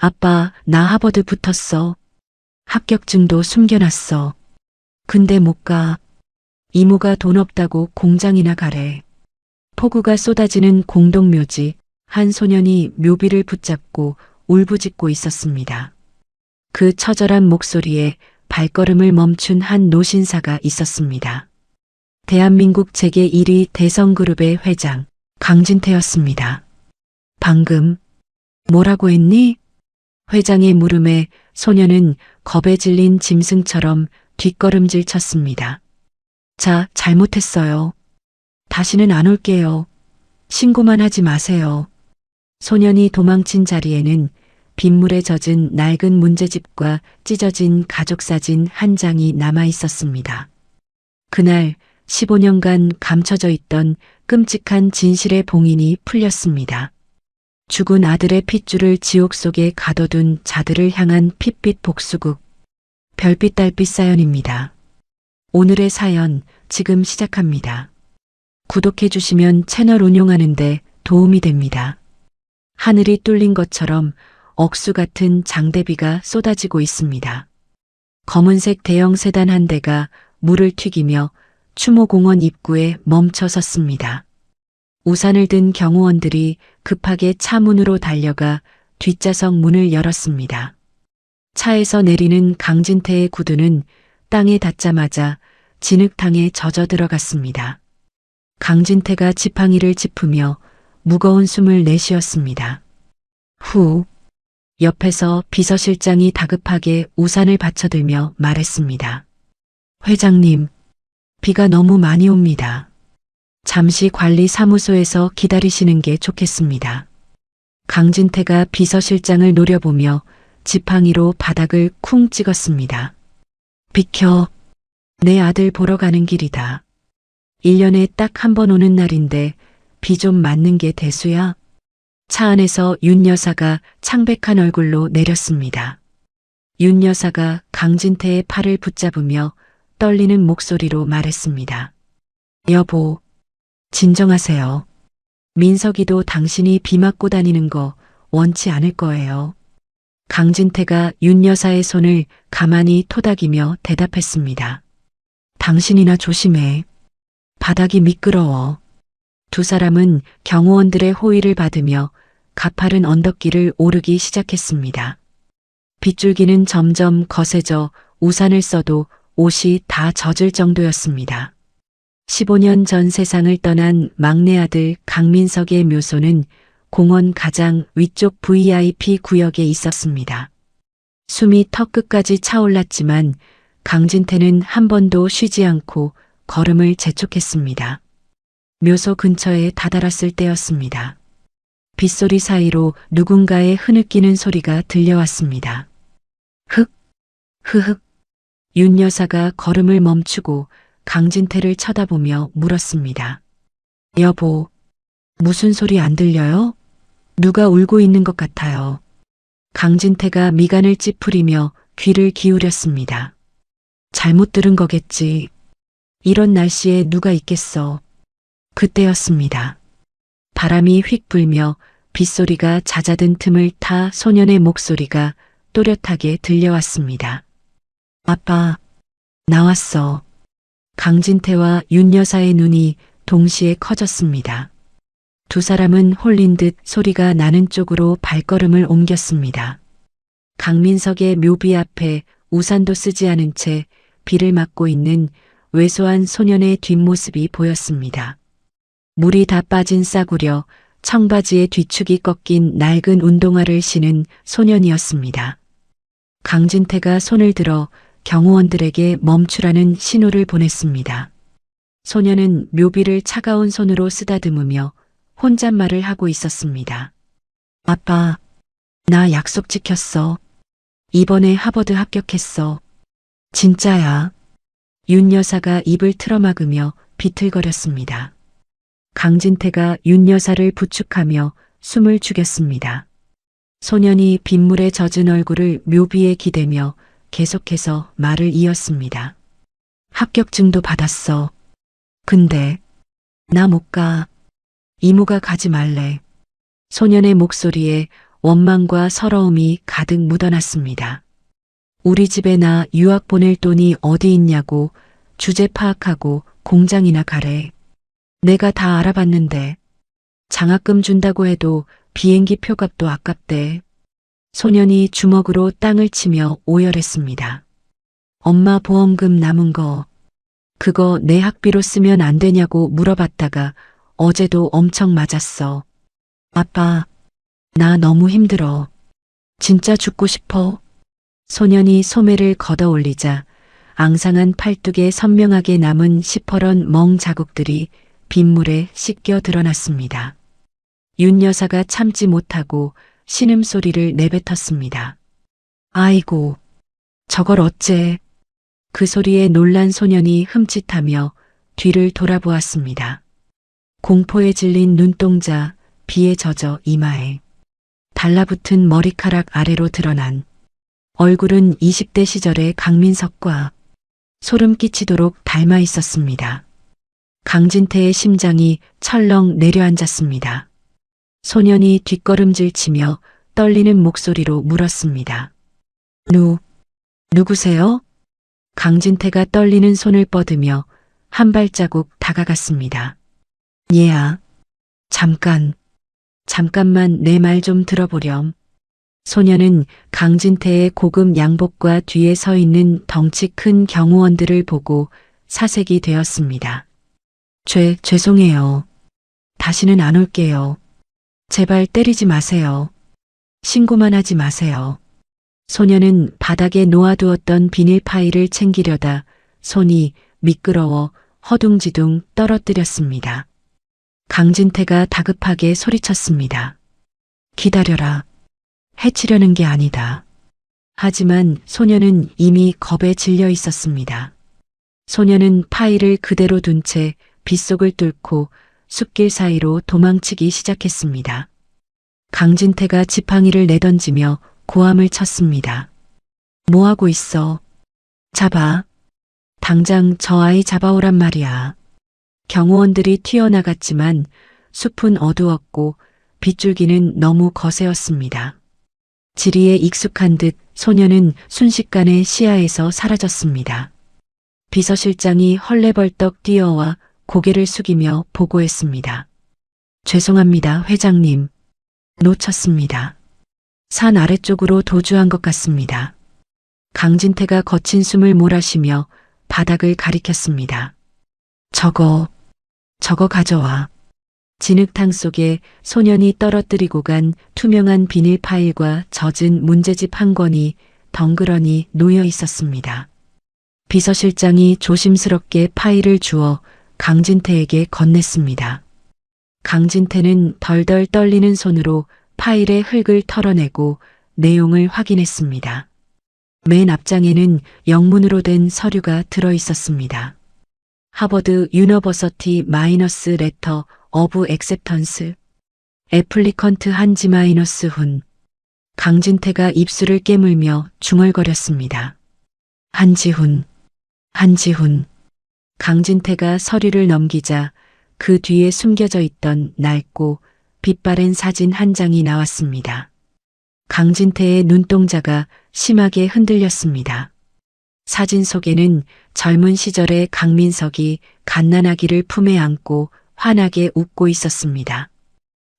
아빠, 나 하버드 붙었어. 합격증도 숨겨놨어. 근데 못 가. 이모가 돈 없다고 공장이나 가래. 폭우가 쏟아지는 공동묘지, 한 소년이 묘비를 붙잡고 울부짖고 있었습니다. 그 처절한 목소리에 발걸음을 멈춘 한 노신사가 있었습니다. 대한민국 재계 1위 대성그룹의 회장, 강진태였습니다. 방금 뭐라고 했니? 회장의 물음에 소녀는 겁에 질린 짐승처럼 뒷걸음질 쳤습니다. 자, 잘못했어요. 다시는 안 올게요. 신고만 하지 마세요. 소년이 도망친 자리에는 빗물에 젖은 낡은 문제집과 찢어진 가족사진 한 장이 남아 있었습니다. 그날 15년간 감춰져 있던 끔찍한 진실의 봉인이 풀렸습니다. 죽은 아들의 핏줄을 지옥 속에 가둬둔 자들을 향한 핏빛 복수국, 별빛 달빛 사연입니다. 오늘의 사연 지금 시작합니다. 구독해 주시면 채널 운영하는데 도움이 됩니다. 하늘이 뚫린 것처럼 억수 같은 장대비가 쏟아지고 있습니다. 검은색 대형 세단 한 대가 물을 튀기며 추모공원 입구에 멈춰 섰습니다. 우산을 든 경호원들이 급하게 차 문으로 달려가 뒷좌석 문을 열었습니다. 차에서 내리는 강진태의 구두는 땅에 닿자마자 진흙탕에 젖어 들어갔습니다. 강진태가 지팡이를 짚으며 무거운 숨을 내쉬었습니다. 후, 옆에서 비서실장이 다급하게 우산을 받쳐들며 말했습니다. 회장님, 비가 너무 많이 옵니다. 잠시 관리사무소에서 기다리시는 게 좋겠습니다. 강진태가 비서실장을 노려보며 지팡이로 바닥을 쿵 찍었습니다. 비켜, 내 아들 보러 가는 길이다. 1년에 딱 한 번 오는 날인데 비 좀 맞는 게 대수야? 차 안에서 윤 여사가 창백한 얼굴로 내렸습니다. 윤 여사가 강진태의 팔을 붙잡으며 떨리는 목소리로 말했습니다. 여보, 진정하세요. 민석이도 당신이 비 맞고 다니는 거 원치 않을 거예요. 강진태가 윤 여사의 손을 가만히 토닥이며 대답했습니다. 당신이나 조심해. 바닥이 미끄러워. 두 사람은 경호원들의 호의를 받으며 가파른 언덕길을 오르기 시작했습니다. 빗줄기는 점점 거세져 우산을 써도 옷이 다 젖을 정도였습니다. 15년 전 세상을 떠난 막내 아들 강민석의 묘소는 공원 가장 위쪽 VIP 구역에 있었습니다. 숨이 턱끝까지 차올랐지만 강진태는 한 번도 쉬지 않고 걸음을 재촉했습니다. 묘소 근처에 다다랐을 때였습니다. 빗소리 사이로 누군가의 흐느끼는 소리가 들려왔습니다. 흑, 흐흑. 윤 여사가 걸음을 멈추고 강진태를 쳐다보며 물었습니다. 여보, 무슨 소리 안 들려요? 누가 울고 있는 것 같아요. 강진태가 미간을 찌푸리며 귀를 기울였습니다. 잘못 들은 거겠지. 이런 날씨에 누가 있겠어. 그때였습니다. 바람이 휙 불며 빗소리가 잦아든 틈을 타 소년의 목소리가 또렷하게 들려왔습니다. 아빠, 나왔어. 강진태와 윤 여사의 눈이 동시에 커졌습니다. 두 사람은 홀린 듯 소리가 나는 쪽으로 발걸음을 옮겼습니다. 강민석의 묘비 앞에 우산도 쓰지 않은 채 비를 맞고 있는 왜소한 소년의 뒷모습이 보였습니다. 물이 다 빠진 싸구려 청바지의 뒤축이 꺾인 낡은 운동화를 신은 소년이었습니다. 강진태가 손을 들어 경호원들에게 멈추라는 신호를 보냈습니다. 소년은 묘비를 차가운 손으로 쓰다듬으며 혼잣말을 하고 있었습니다. 아빠, 나 약속 지켰어. 이번에 하버드 합격했어. 진짜야. 윤 여사가 입을 틀어막으며 비틀거렸습니다. 강진태가 윤 여사를 부축하며 숨을 죽였습니다. 소년이 빗물에 젖은 얼굴을 묘비에 기대며 계속해서 말을 이었습니다. 합격증도 받았어. 근데 나 못 가. 이모가 가지 말래. 소년의 목소리에 원망과 서러움이 가득 묻어났습니다. 우리 집에 나 유학 보낼 돈이 어디 있냐고 주제 파악하고 공장이나 가래. 내가 다 알아봤는데 장학금 준다고 해도 비행기 표값도 아깝대. 소년이 주먹으로 땅을 치며 오열했습니다. 엄마 보험금 남은 거 그거 내 학비로 쓰면 안 되냐고 물어봤다가 어제도 엄청 맞았어. 아빠, 나 너무 힘들어. 진짜 죽고 싶어. 소년이 소매를 걷어 올리자 앙상한 팔뚝에 선명하게 남은 시퍼런 멍 자국들이 빗물에 씻겨 드러났습니다. 윤 여사가 참지 못하고 신음소리를 내뱉었습니다. 아이고, 저걸 어째. 그 소리에 놀란 소년이 흠칫하며 뒤를 돌아보았습니다. 공포에 질린 눈동자, 비에 젖어 이마에 달라붙은 머리카락 아래로 드러난 얼굴은 20대 시절의 강민석과 소름 끼치도록 닮아 있었습니다. 강진태의 심장이 철렁 내려앉았습니다. 소년이 뒷걸음질 치며 떨리는 목소리로 물었습니다. 누구세요? 강진태가 떨리는 손을 뻗으며 한 발자국 다가갔습니다. 얘야, 잠깐만 내 말 좀 들어보렴. 소년은 강진태의 고급 양복과 뒤에 서 있는 덩치 큰 경호원들을 보고 사색이 되었습니다. 죄송해요. 다시는 안 올게요. 제발 때리지 마세요. 신고만 하지 마세요. 소년은 바닥에 놓아두었던 비닐 파일을 챙기려다 손이 미끄러워 허둥지둥 떨어뜨렸습니다. 강진태가 다급하게 소리쳤습니다. 기다려라. 해치려는 게 아니다. 하지만 소년은 이미 겁에 질려 있었습니다. 소년은 파일을 그대로 둔 채 빗속을 뚫고 숲길 사이로 도망치기 시작했습니다. 강진태가 지팡이를 내던지며 고함을 쳤습니다. 뭐하고 있어? 잡아. 당장 저 아이 잡아오란 말이야. 경호원들이 튀어나갔지만 숲은 어두웠고 빗줄기는 너무 거세었습니다. 지리에 익숙한 듯 소년은 순식간에 시야에서 사라졌습니다. 비서실장이 헐레벌떡 뛰어와 고개를 숙이며 보고했습니다. 죄송합니다, 회장님. 놓쳤습니다. 산 아래쪽으로 도주한 것 같습니다. 강진태가 거친 숨을 몰아쉬며 바닥을 가리켰습니다. 저거 가져와. 진흙탕 속에 소년이 떨어뜨리고 간 투명한 비닐 파일과 젖은 문제집 한 권이 덩그러니 놓여 있었습니다. 비서실장이 조심스럽게 파일을 주어 강진태에게 건넸습니다. 강진태는 덜덜 떨리는 손으로 파일의 흙을 털어내고 내용을 확인했습니다. 맨 앞장에는 영문으로 된 서류가 들어 있었습니다. 하버드 유너버서티 마이너스 레터 어브 액셉턴스 애플리컨트 한지 마이너스 훈. 강진태가 입술을 깨물며 중얼거렸습니다. 한지훈. 강진태가 서류를 넘기자 그 뒤에 숨겨져 있던 낡고 빛바랜 사진 한 장이 나왔습니다. 강진태의 눈동자가 심하게 흔들렸습니다. 사진 속에는 젊은 시절의 강민석이 갓난아기를 품에 안고 환하게 웃고 있었습니다.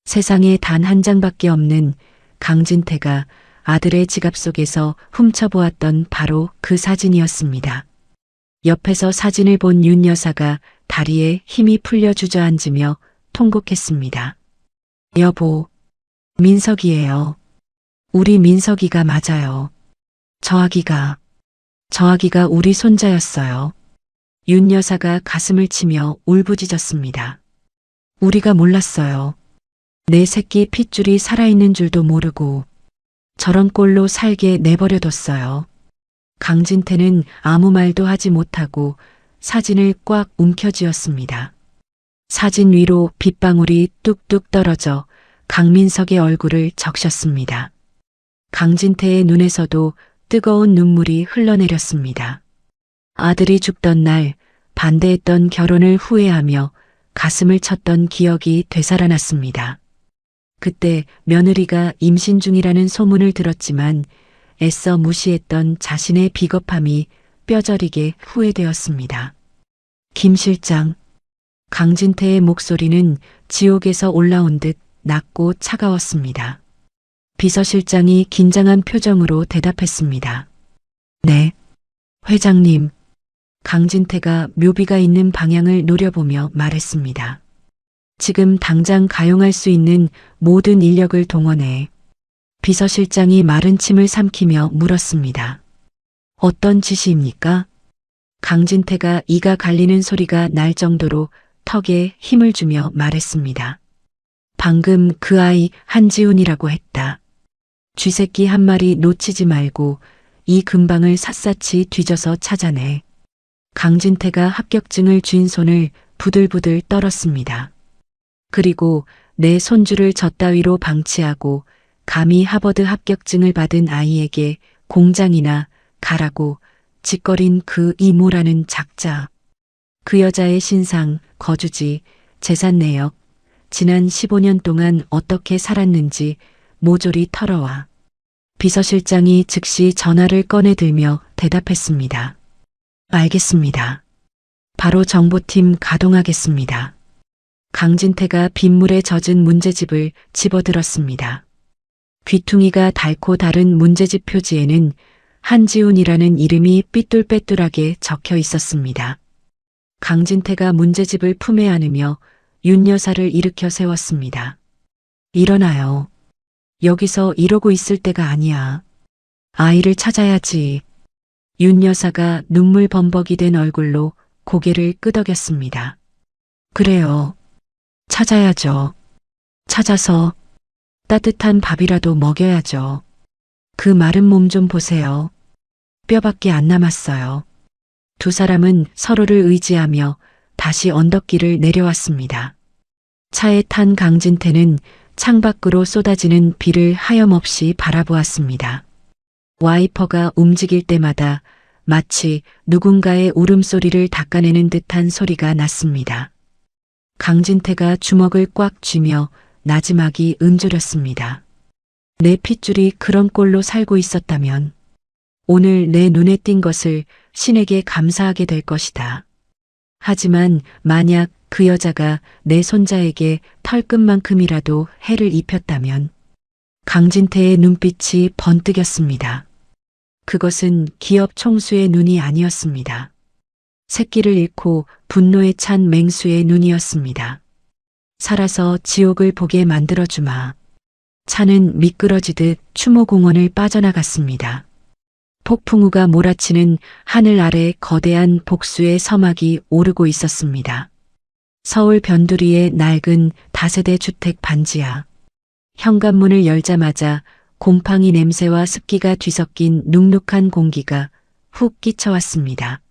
세상에 단 한 장밖에 없는 강진태가 아들의 지갑 속에서 훔쳐보았던 바로 그 사진이었습니다. 옆에서 사진을 본 윤 여사가 다리에 힘이 풀려 주저앉으며 통곡했습니다. 여보, 민석이에요. 우리 민석이가 맞아요. 저 아기가 우리 손자였어요. 윤 여사가 가슴을 치며 울부짖었습니다. 우리가 몰랐어요. 내 새끼 핏줄이 살아있는 줄도 모르고 저런 꼴로 살게 내버려뒀어요. 강진태는 아무 말도 하지 못하고 사진을 꽉 움켜쥐었습니다. 사진 위로 빗방울이 뚝뚝 떨어져 강민석의 얼굴을 적셨습니다. 강진태의 눈에서도 뜨거운 눈물이 흘러내렸습니다. 아들이 죽던 날 반대했던 결혼을 후회하며 가슴을 쳤던 기억이 되살아났습니다. 그때 며느리가 임신 중이라는 소문을 들었지만 애써 무시했던 자신의 비겁함이 뼈저리게 후회되었습니다. 김 실장, 강진태의 목소리는 지옥에서 올라온 듯 낮고 차가웠습니다. 비서실장이 긴장한 표정으로 대답했습니다. 네, 회장님. 강진태가 묘비가 있는 방향을 노려보며 말했습니다. 지금 당장 가용할 수 있는 모든 인력을 동원해. 비서실장이 마른 침을 삼키며 물었습니다. 어떤 지시입니까? 강진태가 이가 갈리는 소리가 날 정도로 턱에 힘을 주며 말했습니다. 방금 그 아이 한지훈이라고 했다. 쥐새끼 한 마리 놓치지 말고 이 근방을 샅샅이 뒤져서 찾아내. 강진태가 합격증을 쥔 손을 부들부들 떨었습니다. 그리고 내 손주를 저 따위로 방치하고 감히 하버드 합격증을 받은 아이에게 공장이나 가라고 짓거린 그 이모라는 작자. 그 여자의 신상, 거주지, 재산 내역, 지난 15년 동안 어떻게 살았는지 모조리 털어와. 비서실장이 즉시 전화를 꺼내들며 대답했습니다. 알겠습니다. 바로 정보팀 가동하겠습니다. 강진태가 빗물에 젖은 문제집을 집어들었습니다. 귀퉁이가 닳고 다른 문제집 표지에는 한지훈이라는 이름이 삐뚤빼뚤하게 적혀 있었습니다. 강진태가 문제집을 품에 안으며 윤 여사를 일으켜 세웠습니다. 일어나요. 여기서 이러고 있을 때가 아니야. 아이를 찾아야지. 윤 여사가 눈물 범벅이 된 얼굴로 고개를 끄덕였습니다. 그래요. 찾아야죠. 찾아서 따뜻한 밥이라도 먹여야죠. 그 마른 몸 좀 보세요. 뼈밖에 안 남았어요. 두 사람은 서로를 의지하며 다시 언덕길을 내려왔습니다. 차에 탄 강진태는 창밖으로 쏟아지는 비를 하염없이 바라보았습니다. 와이퍼가 움직일 때마다 마치 누군가의 울음소리를 닦아내는 듯한 소리가 났습니다. 강진태가 주먹을 꽉 쥐며 나지막이 음조렸습니다. 내 핏줄이 그런 꼴로 살고 있었다면 오늘 내 눈에 띈 것을 신에게 감사하게 될 것이다. 하지만 만약 그 여자가 내 손자에게 털끝만큼이라도 해를 입혔다면 강진태의 눈빛이 번뜩였습니다. 그것은 기업 총수의 눈이 아니었습니다. 새끼를 잃고 분노에 찬 맹수의 눈이었습니다. 살아서 지옥을 보게 만들어주마. 차는 미끄러지듯 추모공원을 빠져나갔습니다. 폭풍우가 몰아치는 하늘 아래 거대한 복수의 서막이 오르고 있었습니다. 서울 변두리의 낡은 다세대 주택 반지하. 현관문을 열자마자 곰팡이 냄새와 습기가 뒤섞인 눅눅한 공기가 훅 끼쳐왔습니다.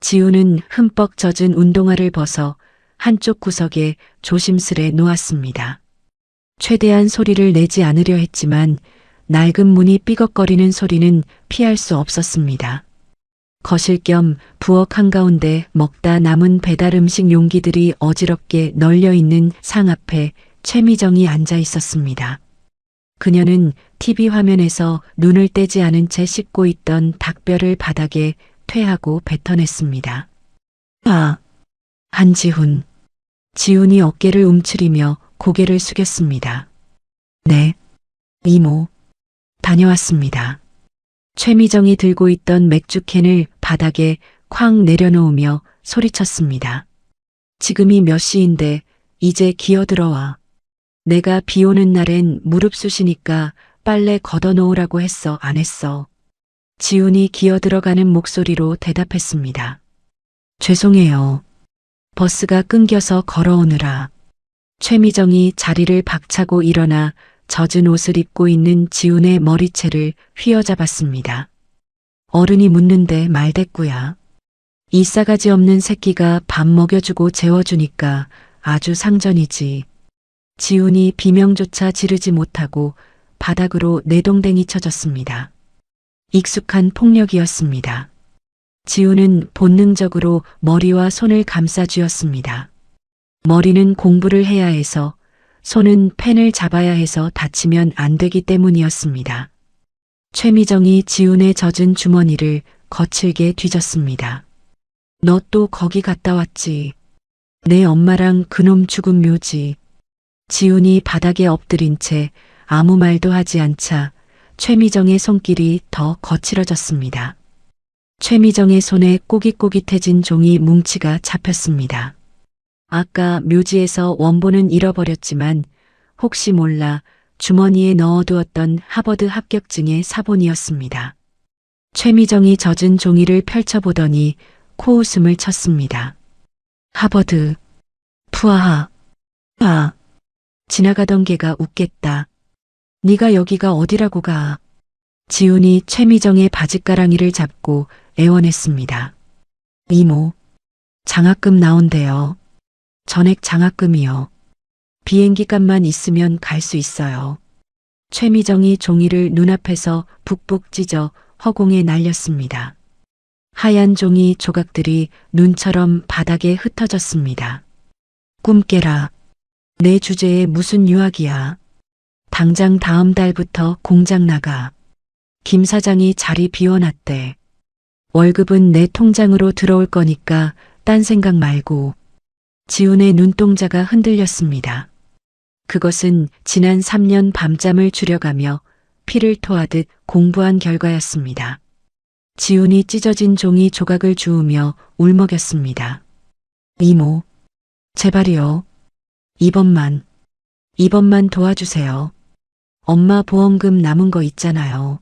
지우는 흠뻑 젖은 운동화를 벗어 한쪽 구석에 조심스레 놓았습니다. 최대한 소리를 내지 않으려 했지만 낡은 문이 삐걱거리는 소리는 피할 수 없었습니다. 거실 겸 부엌 한가운데 먹다 남은 배달 음식 용기들이 어지럽게 널려 있는 상 앞에 최미정이 앉아 있었습니다. 그녀는 TV 화면에서 눈을 떼지 않은 채 씹고 있던 닭뼈를 바닥에 퇴하고 뱉어냈습니다. 아, 한지훈. 지훈이 어깨를 움츠리며 고개를 숙였습니다. 네, 이모. 다녀왔습니다. 최미정이 들고 있던 맥주캔을 바닥에 쾅 내려놓으며 소리쳤습니다. 지금이 몇 시인데 이제 기어들어와. 내가 비 오는 날엔 무릎 쑤시니까 빨래 걷어놓으라고 했어, 안 했어. 지훈이 기어들어가는 목소리로 대답했습니다. 죄송해요. 버스가 끊겨서 걸어오느라. 최미정이 자리를 박차고 일어나 젖은 옷을 입고 있는 지훈의 머리채를 휘어잡았습니다. 어른이 묻는데 말대꾸야. 이 싸가지 없는 새끼가 밥 먹여주고 재워주니까 아주 상전이지. 지훈이 비명조차 지르지 못하고 바닥으로 내동댕이 쳐졌습니다. 익숙한 폭력이었습니다. 지훈은 본능적으로 머리와 손을 감싸 쥐었습니다. 머리는 공부를 해야 해서 손은 펜을 잡아야 해서 다치면 안 되기 때문이었습니다. 최미정이 지훈의 젖은 주머니를 거칠게 뒤졌습니다. 너 또 거기 갔다 왔지. 내 엄마랑 그놈 죽은 묘지. 지훈이 바닥에 엎드린 채 아무 말도 하지 않자 최미정의 손길이 더 거칠어졌습니다. 최미정의 손에 꼬깃꼬깃해진 종이 뭉치가 잡혔습니다. 아까 묘지에서 원본은 잃어버렸지만 혹시 몰라 주머니에 넣어두었던 하버드 합격증의 사본이었습니다. 최미정이 젖은 종이를 펼쳐보더니 코웃음을 쳤습니다. 하버드. 푸아하. 아. 지나가던 개가 웃겠다. 네가 여기가 어디라고 가. 지훈이 최미정의 바짓가랑이를 잡고 애원했습니다. 이모. 장학금 나온대요. 전액 장학금이요. 비행기 값만 있으면 갈 수 있어요. 최미정이 종이를 눈앞에서 북북 찢어 허공에 날렸습니다. 하얀 종이 조각들이 눈처럼 바닥에 흩어졌습니다. 꿈 깨라. 내 주제에 무슨 유학이야. 당장 다음 달부터 공장 나가. 김 사장이 자리 비워놨대. 월급은 내 통장으로 들어올 거니까 딴 생각 말고. 지훈의 눈동자가 흔들렸습니다. 그것은 지난 3년 밤잠을 줄여가며 피를 토하듯 공부한 결과였습니다. 지훈이 찢어진 종이 조각을 주우며 울먹였습니다. 이모, 제발이요. 이번만 도와주세요. 엄마 보험금 남은 거 있잖아요.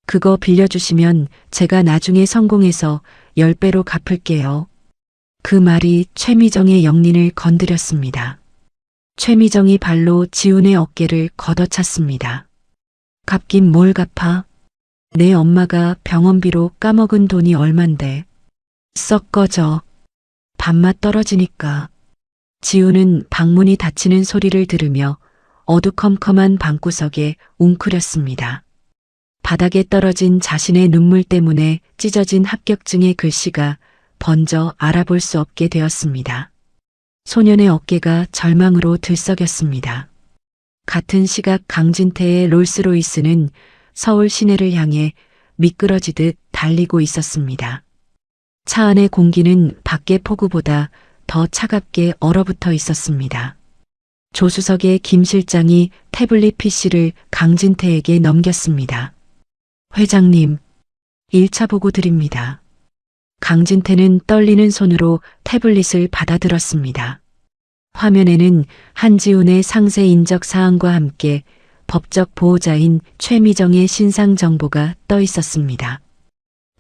그거 빌려주시면 제가 나중에 성공해서 10배로 갚을게요. 그 말이 최미정의 영린을 건드렸습니다. 최미정이 발로 지훈의 어깨를 걷어찼습니다. 갚긴 뭘 갚아? 내 엄마가 병원비로 까먹은 돈이 얼만데. 썩 꺼져. 밥맛 떨어지니까. 지훈은 방문이 닫히는 소리를 들으며 어두컴컴한 방구석에 웅크렸습니다. 바닥에 떨어진 자신의 눈물 때문에 찢어진 합격증의 글씨가 번져 알아볼 수 없게 되었습니다. 소년의 어깨가 절망으로 들썩였습니다. 같은 시각 강진태의 롤스로이스는 서울 시내를 향해 미끄러지듯 달리고 있었습니다. 차 안의 공기는 밖의 폭우보다 더 차갑게 얼어붙어 있었습니다. 조수석의 김 실장이 태블릿 PC를 강진태에게 넘겼습니다. 회장님, 1차 보고 드립니다. 강진태는 떨리는 손으로 태블릿을 받아들었습니다. 화면에는 한지훈의 상세 인적 사항과 함께 법적 보호자인 최미정의 신상 정보가 떠 있었습니다.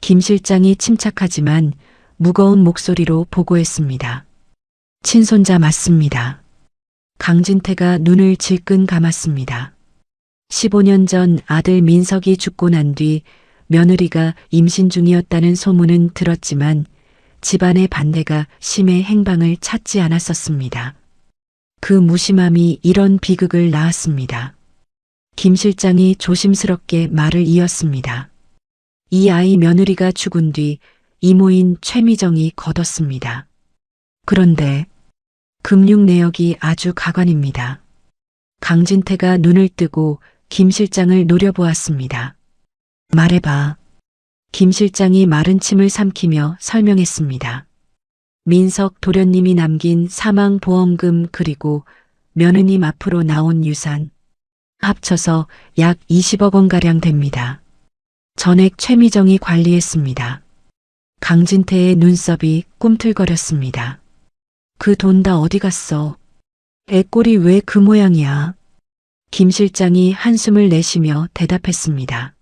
김 실장이 침착하지만 무거운 목소리로 보고했습니다. 친손자 맞습니다. 강진태가 눈을 질끈 감았습니다. 15년 전 아들 민석이 죽고 난 뒤 며느리가 임신 중이었다는 소문은 들었지만 집안의 반대가 심해 행방을 찾지 않았었습니다. 그 무심함이 이런 비극을 낳았습니다. 김 실장이 조심스럽게 말을 이었습니다. 이 아이 며느리가 죽은 뒤 이모인 최미정이 거뒀습니다. 그런데 금융 내역이 아주 가관입니다. 강진태가 눈을 뜨고 김 실장을 노려보았습니다. 말해봐. 김 실장이 마른 침을 삼키며 설명했습니다. 민석 도련님이 남긴 사망보험금 그리고 며느님 앞으로 나온 유산 합쳐서 약 20억 원가량 됩니다. 전액 최미정이 관리했습니다. 강진태의 눈썹이 꿈틀거렸습니다. 그 돈 다 어디 갔어? 애꼴이 왜 그 모양이야? 김 실장이 한숨을 내쉬며 대답했습니다.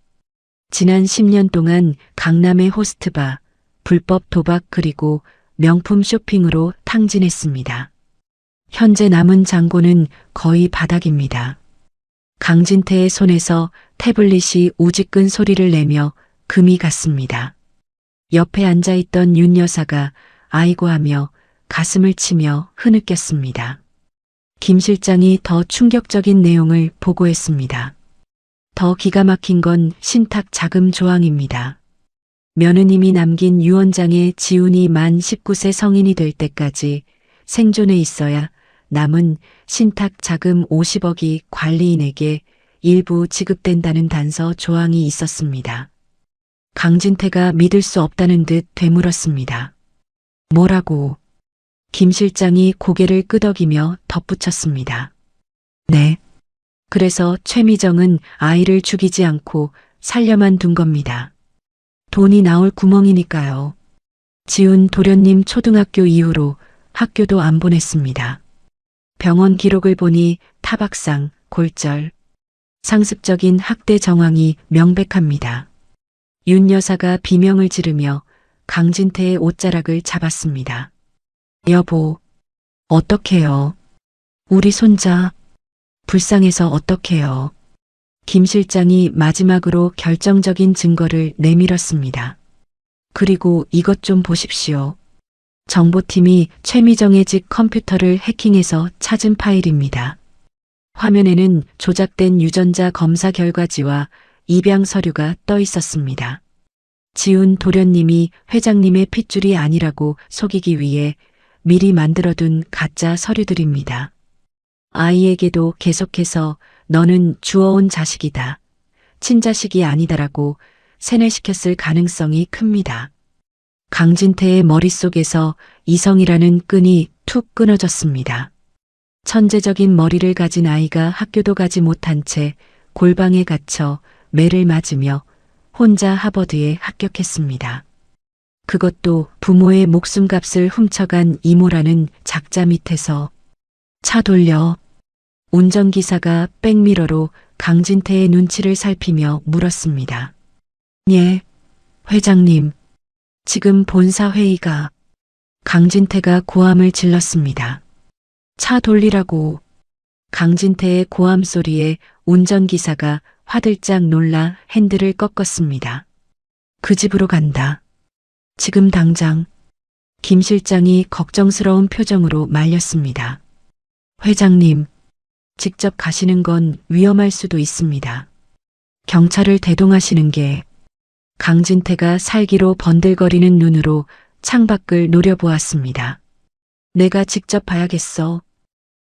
지난 10년 동안 강남의 호스트바, 불법 도박 그리고 명품 쇼핑으로 탕진했습니다. 현재 남은 잔고는 거의 바닥입니다. 강진태의 손에서 태블릿이 우지끈 소리를 내며 금이 갔습니다. 옆에 앉아있던 윤 여사가 아이고 하며 가슴을 치며 흐느꼈습니다. 김 실장이 더 충격적인 내용을 보고했습니다. 더 기가 막힌 건 신탁 자금 조항입니다. 며느님이 남긴 유언장에 지훈이 만 19세 성인이 될 때까지 생존해 있어야 남은 신탁 자금 50억이 관리인에게 일부 지급된다는 단서 조항이 있었습니다. 강진태가 믿을 수 없다는 듯 되물었습니다. 뭐라고? 김 실장이 고개를 끄덕이며 덧붙였습니다. 네. 그래서 최미정은 아이를 죽이지 않고 살려만 둔 겁니다. 돈이 나올 구멍이니까요. 지훈 도련님 초등학교 이후로 학교도 안 보냈습니다. 병원 기록을 보니 타박상, 골절, 상습적인 학대 정황이 명백합니다. 윤 여사가 비명을 지르며 강진태의 옷자락을 잡았습니다. 여보, 어떡해요? 우리 손자, 불쌍해서 어떡해요? 김 실장이 마지막으로 결정적인 증거를 내밀었습니다. 그리고 이것 좀 보십시오. 정보팀이 최미정의 집 컴퓨터를 해킹해서 찾은 파일입니다. 화면에는 조작된 유전자 검사 결과지와 입양 서류가 떠 있었습니다. 지훈 도련님이 회장님의 핏줄이 아니라고 속이기 위해 미리 만들어둔 가짜 서류들입니다. 아이에게도 계속해서 너는 주워온 자식이다. 친자식이 아니다라고 세뇌시켰을 가능성이 큽니다. 강진태의 머릿속에서 이성이라는 끈이 툭 끊어졌습니다. 천재적인 머리를 가진 아이가 학교도 가지 못한 채 골방에 갇혀 매를 맞으며 혼자 하버드에 합격했습니다. 그것도 부모의 목숨값을 훔쳐간 이모라는 작자 밑에서. 차 돌려. 운전기사가 백미러로 강진태의 눈치를 살피며 물었습니다. 예, 회장님. 지금 본사회의가. 강진태가 고함을 질렀습니다. 차 돌리라고. 강진태의 고함 소리에 운전기사가 화들짝 놀라 핸들을 꺾었습니다. 그 집으로 간다. 지금 당장. 김 실장이 걱정스러운 표정으로 말렸습니다. 회장님, 직접 가시는 건 위험할 수도 있습니다. 경찰을 대동하시는 게. 강진태가 살기로 번들거리는 눈으로 창밖을 노려보았습니다. 내가 직접 봐야겠어.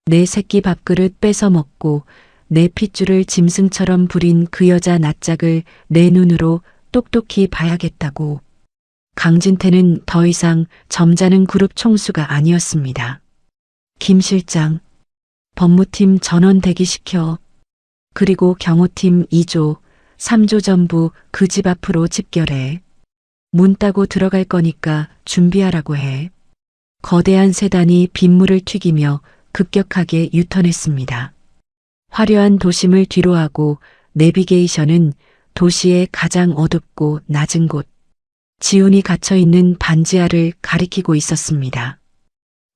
내 새끼 밥그릇 뺏어 먹고 내 핏줄을 짐승처럼 부린 그 여자 낯짝을 내 눈으로 똑똑히 봐야겠다고. 강진태는 더 이상 점잖은 그룹 총수가 아니었습니다. 김 실장, 법무팀 전원 대기시켜. 그리고 경호팀 2조, 3조 전부 그 집 앞으로 집결해. 문 따고 들어갈 거니까 준비하라고 해. 거대한 세단이 빗물을 튀기며 급격하게 유턴했습니다. 화려한 도심을 뒤로하고 내비게이션은 도시의 가장 어둡고 낮은 곳, 지훈이 갇혀있는 반지하를 가리키고 있었습니다.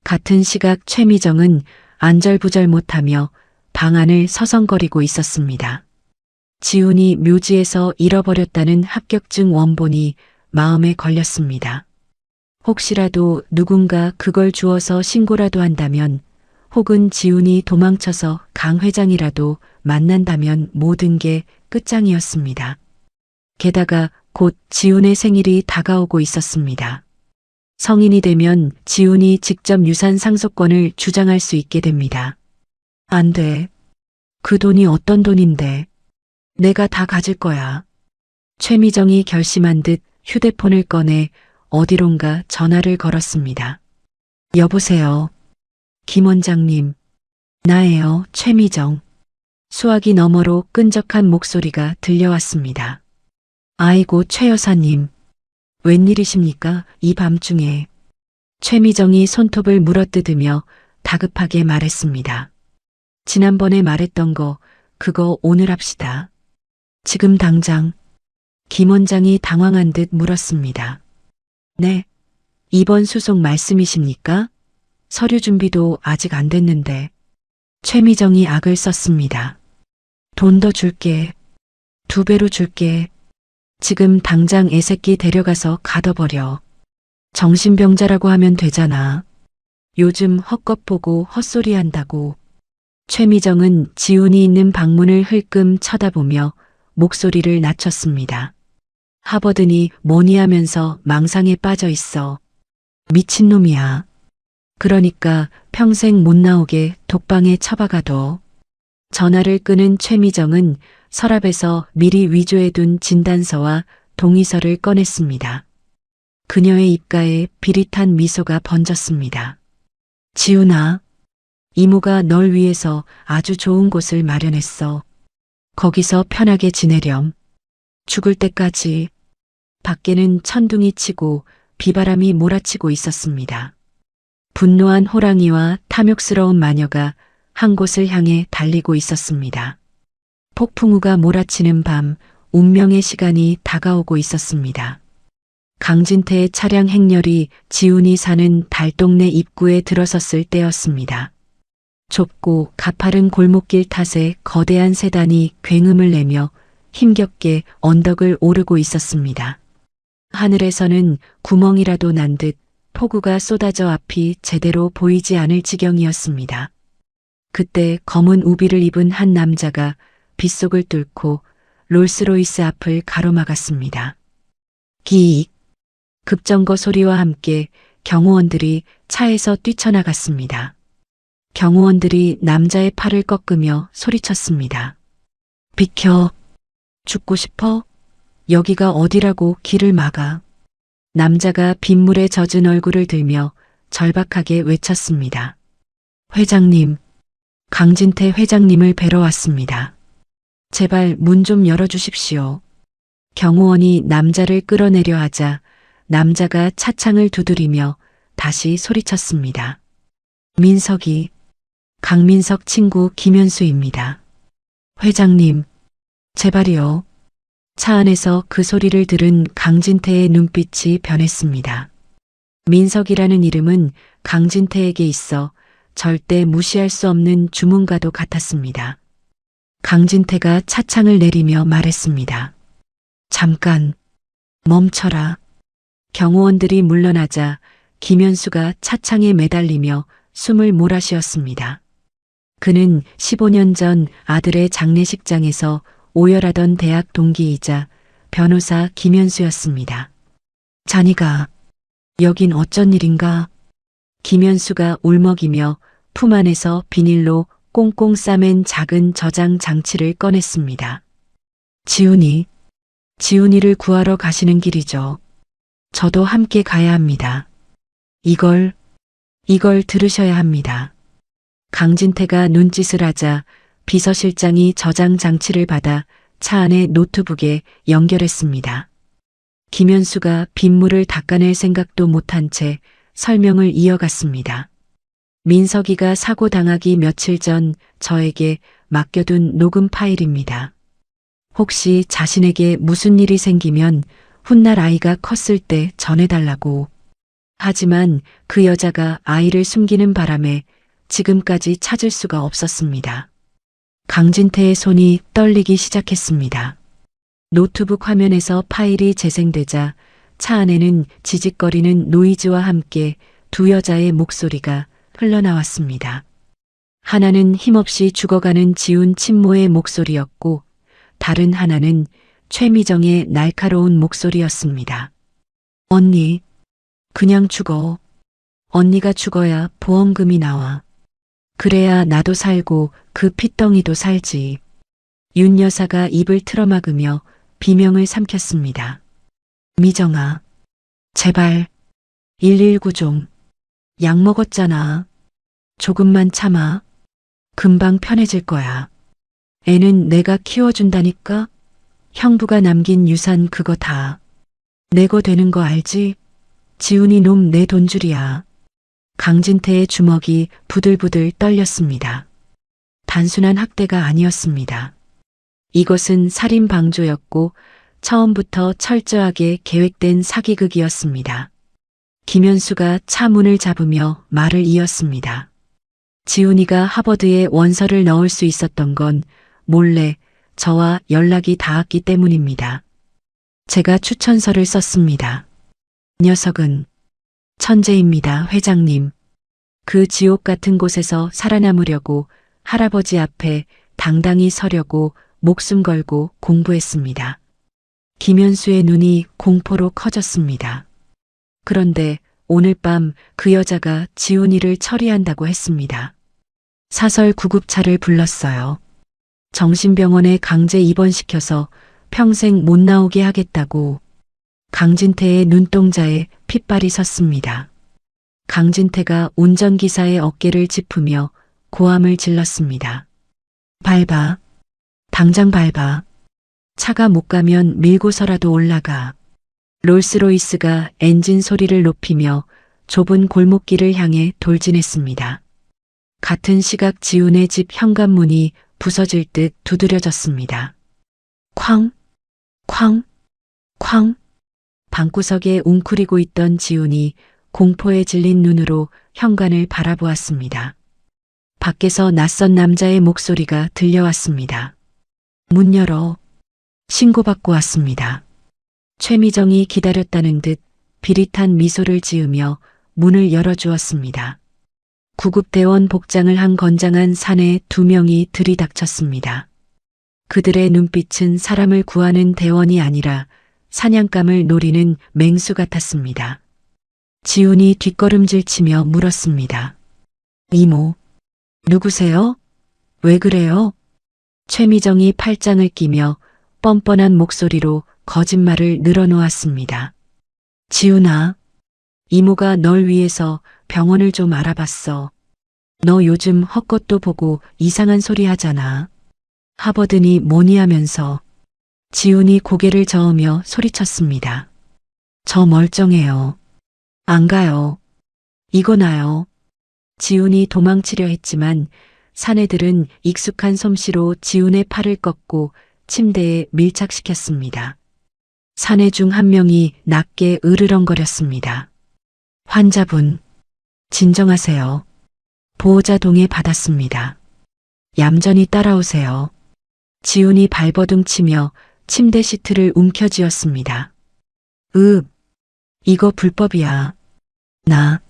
같은 시각 최미정은 안절부절 못하며 방 안을 서성거리고 있었습니다. 지훈이 묘지에서 잃어버렸다는 합격증 원본이 마음에 걸렸습니다. 혹시라도 누군가 그걸 주워서 신고라도 한다면, 혹은 지훈이 도망쳐서 강 회장이라도 만난다면 모든 게 끝장이었습니다. 게다가 곧 지훈의 생일이 다가오고 있었습니다. 성인이 되면 지훈이 직접 유산 상속권을 주장할 수 있게 됩니다. 안 돼. 그 돈이 어떤 돈인데. 내가 다 가질 거야. 최미정이 결심한 듯 휴대폰을 꺼내 어디론가 전화를 걸었습니다. 여보세요. 김 원장님. 나예요, 최미정. 수화기 너머로 끈적한 목소리가 들려왔습니다. 아이고, 최 여사님. 웬일이십니까, 이 밤중에. 최미정이 손톱을 물어뜯으며 다급하게 말했습니다. 지난번에 말했던 거, 그거 오늘 합시다. 지금 당장. 김 원장이 당황한 듯 물었습니다. 네. 이번 수속 말씀이십니까? 서류 준비도 아직 안 됐는데. 최미정이 악을 썼습니다. 돈 더 줄게. 2배로 줄게. 지금 당장 애새끼 데려가서 가둬버려. 정신병자라고 하면 되잖아. 요즘 헛것 보고 헛소리 한다고. 최미정은 지훈이 있는 방문을 흘끔 쳐다보며 목소리를 낮췄습니다. 하버드니 뭐니 하면서 망상에 빠져 있어. 미친놈이야. 그러니까 평생 못 나오게 독방에 처박아둬. 전화를 끄는 최미정은 서랍에서 미리 위조해둔 진단서와 동의서를 꺼냈습니다. 그녀의 입가에 비릿한 미소가 번졌습니다. 지훈아, 이모가 널 위해서 아주 좋은 곳을 마련했어. 거기서 편하게 지내렴. 죽을 때까지. 밖에는 천둥이 치고 비바람이 몰아치고 있었습니다. 분노한 호랑이와 탐욕스러운 마녀가 한 곳을 향해 달리고 있었습니다. 폭풍우가 몰아치는 밤, 운명의 시간이 다가오고 있었습니다. 강진태의 차량 행렬이 지훈이 사는 달동네 입구에 들어섰을 때였습니다. 좁고 가파른 골목길 탓에 거대한 세단이 굉음을 내며 힘겹게 언덕을 오르고 있었습니다. 하늘에서는 구멍이라도 난 듯 폭우가 쏟아져 앞이 제대로 보이지 않을 지경이었습니다. 그때 검은 우비를 입은 한 남자가 빗속을 뚫고 롤스로이스 앞을 가로막았습니다. 기익! 급정거 소리와 함께 경호원들이 차에서 뛰쳐나갔습니다. 경호원들이 남자의 팔을 꺾으며 소리쳤습니다. 비켜! 죽고 싶어? 여기가 어디라고 길을 막아. 남자가 빗물에 젖은 얼굴을 들며 절박하게 외쳤습니다. 회장님, 강진태 회장님을 뵈러 왔습니다. 제발 문 좀 열어주십시오. 경호원이 남자를 끌어내려 하자 남자가 차창을 두드리며 다시 소리쳤습니다. 민석이, 강민석 친구 김현수입니다. 회장님, 제발이요. 차 안에서 그 소리를 들은 강진태의 눈빛이 변했습니다. 민석이라는 이름은 강진태에게 있어 절대 무시할 수 없는 주문과도 같았습니다. 강진태가 차창을 내리며 말했습니다. 잠깐, 멈춰라. 경호원들이 물러나자 김현수가 차창에 매달리며 숨을 몰아쉬었습니다. 그는 15년 전 아들의 장례식장에서 오열하던 대학 동기이자 변호사 김현수였습니다. 자니가, 여긴 어쩐 일인가? 김현수가 울먹이며 품 안에서 비닐로 꽁꽁 싸맨 작은 저장 장치를 꺼냈습니다. 지훈이를 구하러 가시는 길이죠. 저도 함께 가야 합니다. 이걸 들으셔야 합니다. 강진태가 눈짓을 하자 비서실장이 저장 장치를 받아 차 안의 노트북에 연결했습니다. 김현수가 빗물을 닦아낼 생각도 못한 채 설명을 이어갔습니다. 민석이가 사고 당하기 며칠 전 저에게 맡겨둔 녹음 파일입니다. 혹시 자신에게 무슨 일이 생기면 훗날 아이가 컸을 때 전해달라고. 하지만 그 여자가 아이를 숨기는 바람에 지금까지 찾을 수가 없었습니다. 강진태의 손이 떨리기 시작했습니다. 노트북 화면에서 파일이 재생되자 차 안에는 지직거리는 노이즈와 함께 두 여자의 목소리가 흘러나왔습니다. 하나는 힘없이 죽어가는 지훈 친모의 목소리였고 다른 하나는 최미정의 날카로운 목소리였습니다. 언니, 그냥 죽어. 언니가 죽어야 보험금이 나와. 그래야 나도 살고 그 핏덩이도 살지. 윤 여사가 입을 틀어막으며 비명을 삼켰습니다. 미정아, 제발 119 좀. 약 먹었잖아. 조금만 참아. 금방 편해질 거야. 애는 내가 키워준다니까? 형부가 남긴 유산 그거 다 내고 되는 거 알지? 지훈이 놈 내 돈줄이야. 강진태의 주먹이 부들부들 떨렸습니다. 단순한 학대가 아니었습니다. 이것은 살인 방조였고 처음부터 철저하게 계획된 사기극이었습니다. 김현수가 차 문을 잡으며 말을 이었습니다. 지훈이가 하버드에 원서를 넣을 수 있었던 건 몰래 저와 연락이 닿았기 때문입니다. 제가 추천서를 썼습니다. 녀석은 천재입니다, 회장님. 그 지옥 같은 곳에서 살아남으려고 할아버지 앞에 당당히 서려고 목숨 걸고 공부했습니다. 김현수의 눈이 공포로 커졌습니다. 그런데 오늘 밤 그 여자가 지훈이를 처리한다고 했습니다. 사설 구급차를 불렀어요. 정신병원에 강제 입원시켜서 평생 못 나오게 하겠다고. 강진태의 눈동자에 핏발이 섰습니다. 강진태가 운전기사의 어깨를 짚으며 고함을 질렀습니다. 밟아. 당장 밟아. 차가 못 가면 밀고서라도 올라가. 롤스로이스가 엔진 소리를 높이며 좁은 골목길을 향해 돌진했습니다. 같은 시각 지훈의 집 현관문이 부서질 듯 두드려졌습니다. 쾅, 쾅, 쾅. 방구석에 웅크리고 있던 지훈이 공포에 질린 눈으로 현관을 바라보았습니다. 밖에서 낯선 남자의 목소리가 들려왔습니다. 문 열어. 신고받고 왔습니다. 최미정이 기다렸다는 듯 비릿한 미소를 지으며 문을 열어주었습니다. 구급대원 복장을 한 건장한 사내 2명이 들이닥쳤습니다. 그들의 눈빛은 사람을 구하는 대원이 아니라 사냥감을 노리는 맹수 같았습니다. 지훈이 뒷걸음질치며 물었습니다. 이모, 누구세요? 왜 그래요? 최미정이 팔짱을 끼며 뻔뻔한 목소리로 거짓말을 늘어놓았습니다. 지훈아, 이모가 널 위해서 병원을 좀 알아봤어. 너 요즘 헛것도 보고 이상한 소리 하잖아. 하버드니 뭐니 하면서. 지훈이 고개를 저으며 소리쳤습니다. 저 멀쩡해요. 안 가요. 이거 나요. 지훈이 도망치려 했지만 사내들은 익숙한 솜씨로 지훈의 팔을 꺾고 침대에 밀착시켰습니다. 사내 중 한 명이 낮게 으르렁거렸습니다. 환자분, 진정하세요. 보호자 동의 받았습니다. 얌전히 따라오세요. 지훈이 발버둥 치며 침대 시트를 움켜쥐었습니다. 이거 불법이야. 나,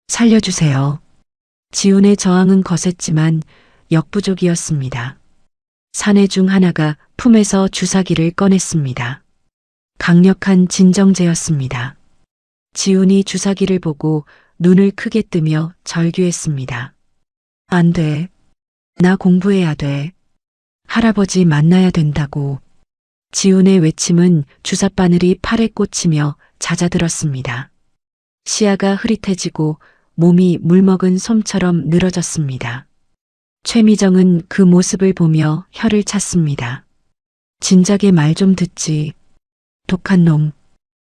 살려주세요. 지훈의 저항은 거셌지만 역부족이었습니다. 사내 중 하나가 품에서 주사기를 꺼냈습니다. 강력한 진정제였습니다. 지훈이 주사기를 보고 눈을 크게 뜨며 절규했습니다. 안 돼. 나 공부해야 돼. 할아버지 만나야 된다고. 지훈의 외침은 주사바늘이 팔에 꽂히며 잦아들었습니다. 시야가 흐릿해지고 몸이 물먹은 솜처럼 늘어졌습니다. 최미정은 그 모습을 보며 혀를 찼습니다. 진작에 말 좀 듣지. 독한 놈.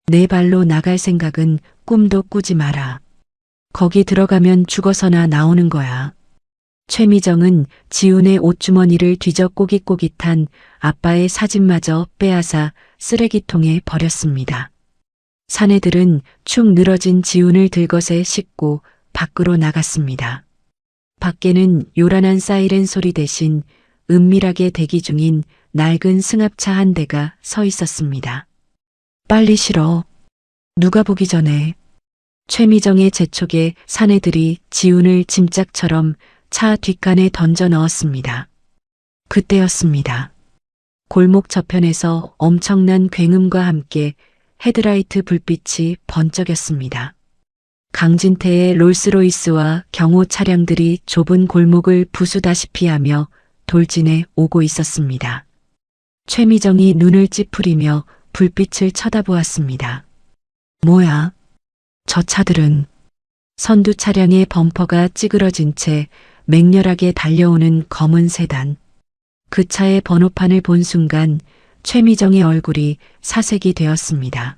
내 발로 나갈 생각은 꿈도 꾸지 마라. 거기 들어가면 죽어서나 나오는 거야. 최미정은 지훈의 옷주머니를 뒤져 꼬깃꼬깃한 아빠의 사진마저 빼앗아 쓰레기통에 버렸습니다. 사내들은 축 늘어진 지훈을 들것에 싣고 밖으로 나갔습니다. 밖에는 요란한 사이렌 소리 대신 은밀하게 대기 중인 낡은 승합차 한 대가 서 있었습니다. 빨리 실어. 누가 보기 전에. 최미정의 재촉에 사내들이 지훈을 짐짝처럼 차 뒷칸에 던져 넣었습니다. 그때였습니다. 골목 저편에서 엄청난 굉음과 함께 헤드라이트 불빛이 번쩍였습니다. 강진태의 롤스로이스와 경호 차량들이 좁은 골목을 부수다시피 하며 돌진해 오고 있었습니다. 최미정이 눈을 찌푸리며 불빛을 쳐다보았습니다. 뭐야? 저 차들은. 선두 차량의 범퍼가 찌그러진 채 맹렬하게 달려오는 검은 세단. 그 차의 번호판을 본 순간 최미정의 얼굴이 사색이 되었습니다.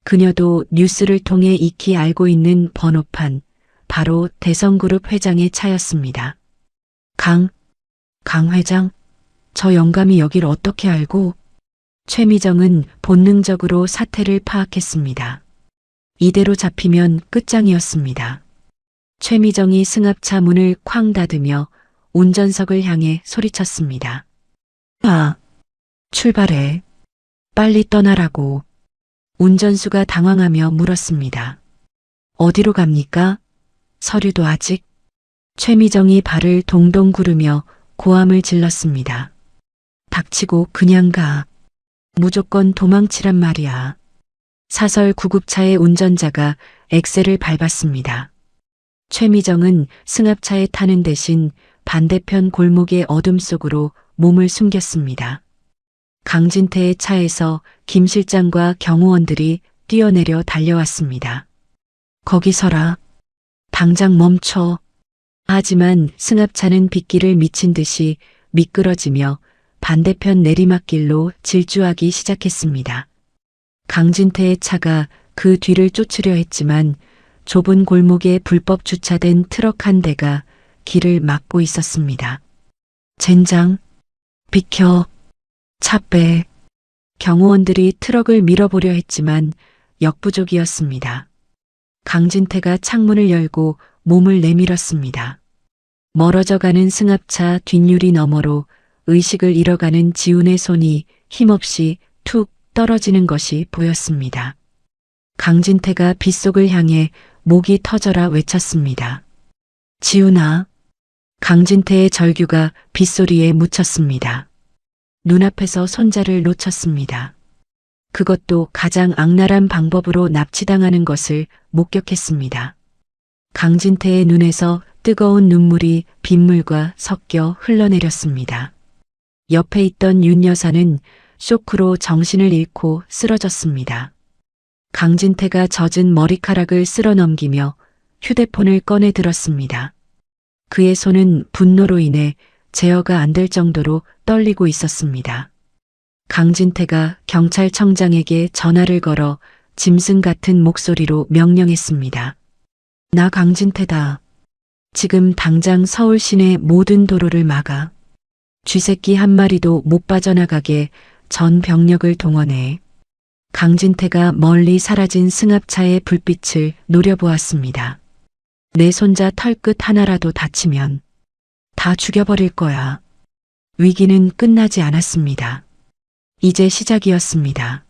그녀도 뉴스를 통해 익히 알고 있는 번호판, 바로 대성그룹 회장의 차였습니다. 강 회장? 저 영감이 여길 어떻게 알고? 최미정은 본능적으로 사태를 파악했습니다. 이대로 잡히면 끝장이었습니다. 최미정이 승합차 문을 쾅 닫으며 운전석을 향해 소리쳤습니다. 출발해. 빨리 떠나라고. 운전수가 당황하며 물었습니다. 어디로 갑니까? 서류도 아직? 최미정이 발을 동동 구르며 고함을 질렀습니다. 닥치고 그냥 가. 무조건 도망치란 말이야. 사설 구급차의 운전자가 엑셀을 밟았습니다. 최미정은 승합차에 타는 대신 반대편 골목의 어둠 속으로 몸을 숨겼습니다. 강진태의 차에서 김 실장과 경호원들이 뛰어내려 달려왔습니다. 거기 서라. 당장 멈춰. 하지만 승합차는 빗길을 미친 듯이 미끄러지며 반대편 내리막길로 질주하기 시작했습니다. 강진태의 차가 그 뒤를 쫓으려 했지만 좁은 골목에 불법 주차된 트럭 한 대가 길을 막고 있었습니다. 젠장, 비켜, 차 빼. 경호원들이 트럭을 밀어보려 했지만 역부족이었습니다. 강진태가 창문을 열고 몸을 내밀었습니다. 멀어져가는 승합차 뒷유리 너머로 의식을 잃어가는 지훈의 손이 힘없이 툭 떨어지는 것이 보였습니다. 강진태가 빗속을 향해 목이 터져라 외쳤습니다. 지훈아. 강진태의 절규가 빗소리에 묻혔습니다. 눈앞에서 손자를 놓쳤습니다. 그것도 가장 악랄한 방법으로 납치당하는 것을 목격했습니다. 강진태의 눈에서 뜨거운 눈물이 빗물과 섞여 흘러내렸습니다. 옆에 있던 윤 여사는 쇼크로 정신을 잃고 쓰러졌습니다. 강진태가 젖은 머리카락을 쓸어 넘기며 휴대폰을 꺼내 들었습니다. 그의 손은 분노로 인해 제어가 안 될 정도로 떨리고 있었습니다. 강진태가 경찰청장에게 전화를 걸어 짐승 같은 목소리로 명령했습니다. 나 강진태다. 지금 당장 서울 시내 모든 도로를 막아. 쥐새끼 한 마리도 못 빠져나가게 전 병력을 동원해. 강진태가 멀리 사라진 승합차의 불빛을 노려보았습니다. 내 손자 털끝 하나라도 다치면 다 죽여버릴 거야. 위기는 끝나지 않았습니다. 이제 시작이었습니다.